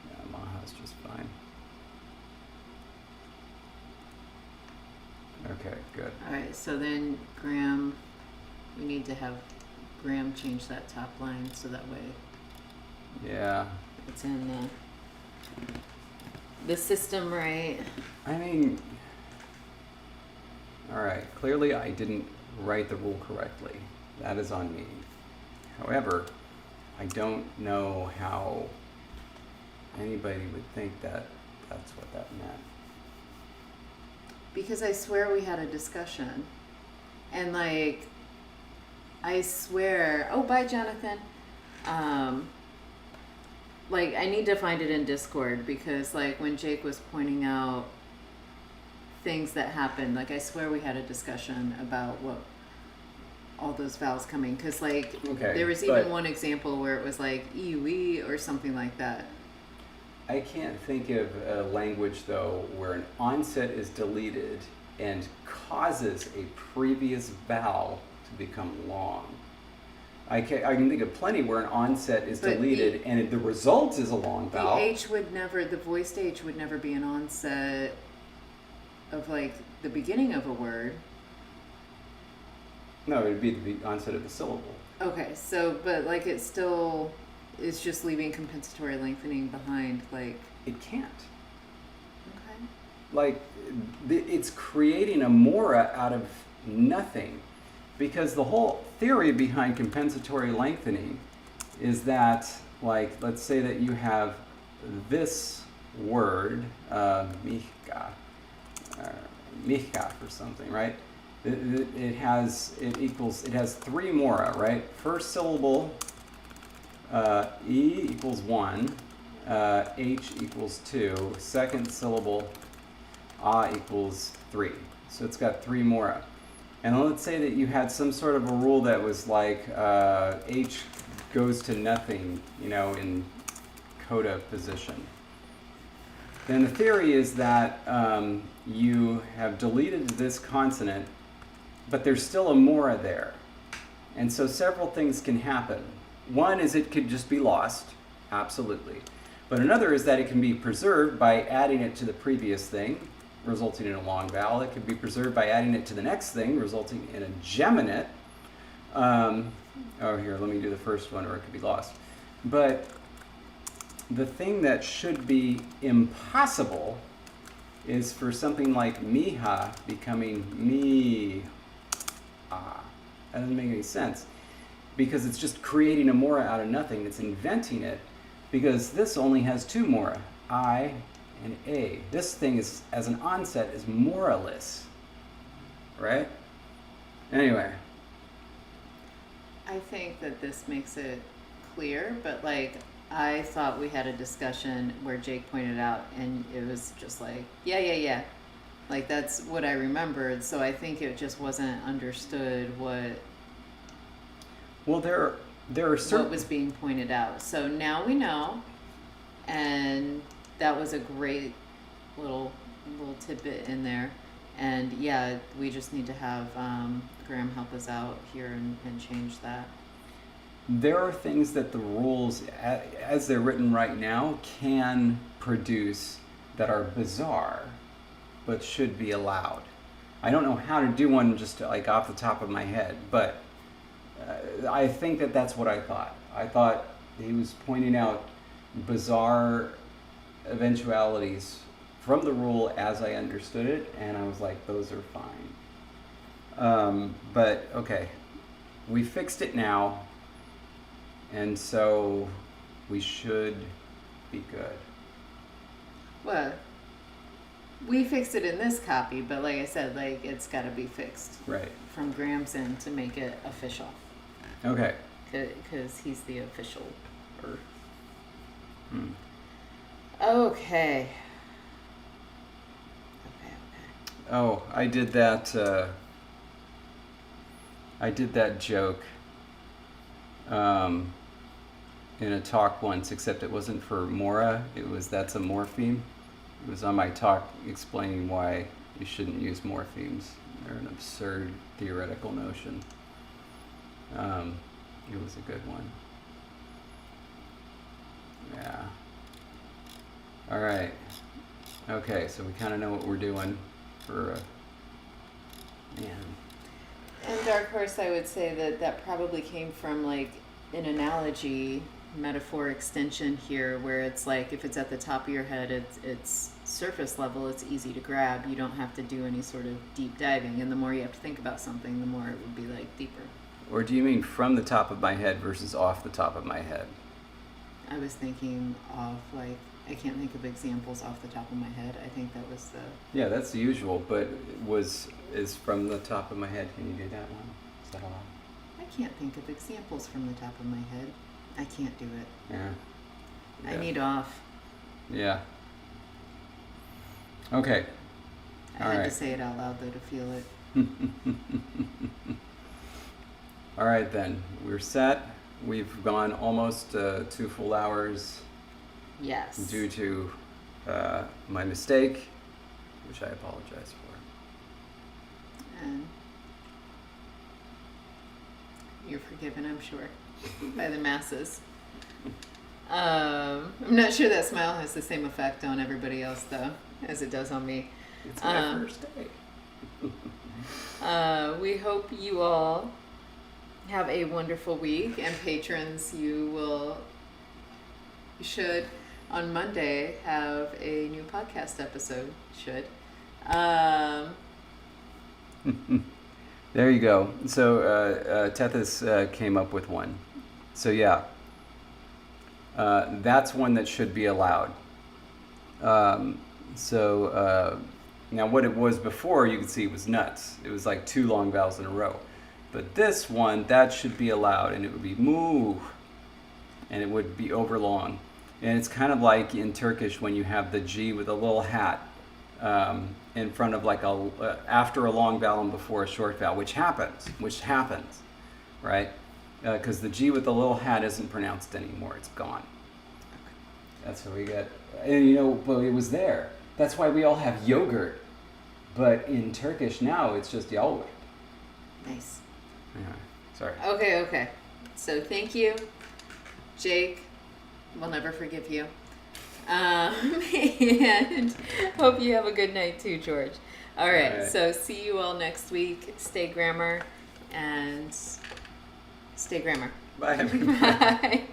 Yeah, Maha's just fine. Okay, good. All right, so then Graham, we need to have Graham change that top line so that way Yeah. it's in the system, right? I mean, all right, clearly I didn't write the rule correctly. That is on me. However, I don't know how anybody would think that that's what that meant. Because I swear we had a discussion. And like, I swear, oh, bye, Jonathan. Like, I need to find it in Discord because, like, when Jake was pointing out things that happened, like, I swear we had a discussion about what all those vowels coming. Because, like, Okay, there was but- even one example where it was like EUE or something like that. I can't think of a language, though, where an onset is deleted and causes a previous vowel to become long. I can think of plenty where an onset is But deleted and the result is a long vowel. The voiced H would never be an onset of, like, the beginning of a word. No, it would be the onset of the syllable. Okay, so, but, like, it still is just leaving compensatory lengthening behind, like, It can't. okay. Like, it's creating a mora out of nothing. Because the whole theory behind compensatory lengthening is that, like, let's say that you have this word, mihka, or something, right? It has three mora, right? First syllable, E equals 1, H equals 2, second syllable, A equals 3. So it's got 3 mora. And let's say that you had some sort of a rule that was like H goes to nothing, in coda position. Then the theory is that you have deleted this consonant, but there's still a mora there. And so several things can happen. One is it could just be lost, absolutely. But another is that it can be preserved by adding it to the previous thing, resulting in a long vowel. It could be preserved by adding it to the next thing, resulting in a geminate. Here, let me do the first one, or it could be lost. But the thing that should be impossible is for something like miha becoming mi. That doesn't make any sense, because it's just creating a mora out of nothing. It's inventing it, because this only has 2 mora, I and a. This thing is, as an onset, is moralist, right? Anyway. I think that this makes it clear, but like I thought we had a discussion where Jake pointed out, and it was just like, yeah. Like that's what I remembered. So I think it just wasn't understood what Well, there are certain. what was being pointed out. So now we know, and that was a great little tidbit in there. And yeah, we just need to have Graham help us out here and change that. There are things that the rules, as they're written right now, can produce that are bizarre, but should be allowed. I don't know how to do one just like off the top of my head, but I think that that's what I thought. I thought he was pointing out bizarre eventualities from the rule as I understood it, and I was like, those are fine. But okay, we fixed it now, and so we should be good. Well, we fixed it in this copy, but like I said, like it's got to be fixed Right. from Graham's end to make it official, Okay. because he's the official. Hmm. Okay. Oh, I did that joke in a talk once, except it wasn't for Mora. That's a morpheme. It was on my talk explaining why you shouldn't use morphemes. They're an absurd theoretical notion. It was a good one. Yeah. All right. Okay, so we kind of know what we're doing for man. And Dark Horse, I would say that probably came from like an analogy, metaphor extension here, where it's like if it's at the top of your head, it's surface level, it's easy to grab. You don't have to do any sort of deep diving, and the more you have to think about something, the more it would be like deeper. Or do you mean from the top of my head versus off the top of my head? I was thinking of like, I can't think of examples off the top of my head. I think that was the... Yeah, that's the usual, but is from the top of my head. Can you do that one? Is that allowed? I can't think of examples from the top of my head. I can't do it. Yeah. I need off. Yeah. Okay. I had to say it out loud though to feel it. All right then, we're set. We've gone almost 2 full hours Yes. due to my mistake, which I apologize for. And you're forgiven, I'm sure, by the masses. I'm not sure that smile has the same effect on everybody else, though, as it does on me. It's my first day. We hope you all have a wonderful week, and patrons, you should on Monday have a new podcast episode. There you go. So Tethys came up with one. So yeah, that's one that should be allowed. Now what it was before, you could see it was nuts. It was like 2 long vowels in a row. But this one, that should be allowed, and it would be moo, and it would be overlong. And it's kind of like in Turkish when you have the G with a little hat in front of like after a long vowel and before a short vowel, which happens, right? Because the G with the little hat isn't pronounced anymore; it's gone. That's what we get. And but it was there. That's why we all have yogurt, but in Turkish now it's just yogurt. Nice. Anyway, sorry. Okay. So thank you, Jake. We'll never forgive you. And hope you have a good night too, George. All right. So see you all next week. Stay grammar and stay grammar. Bye, everybody. Bye.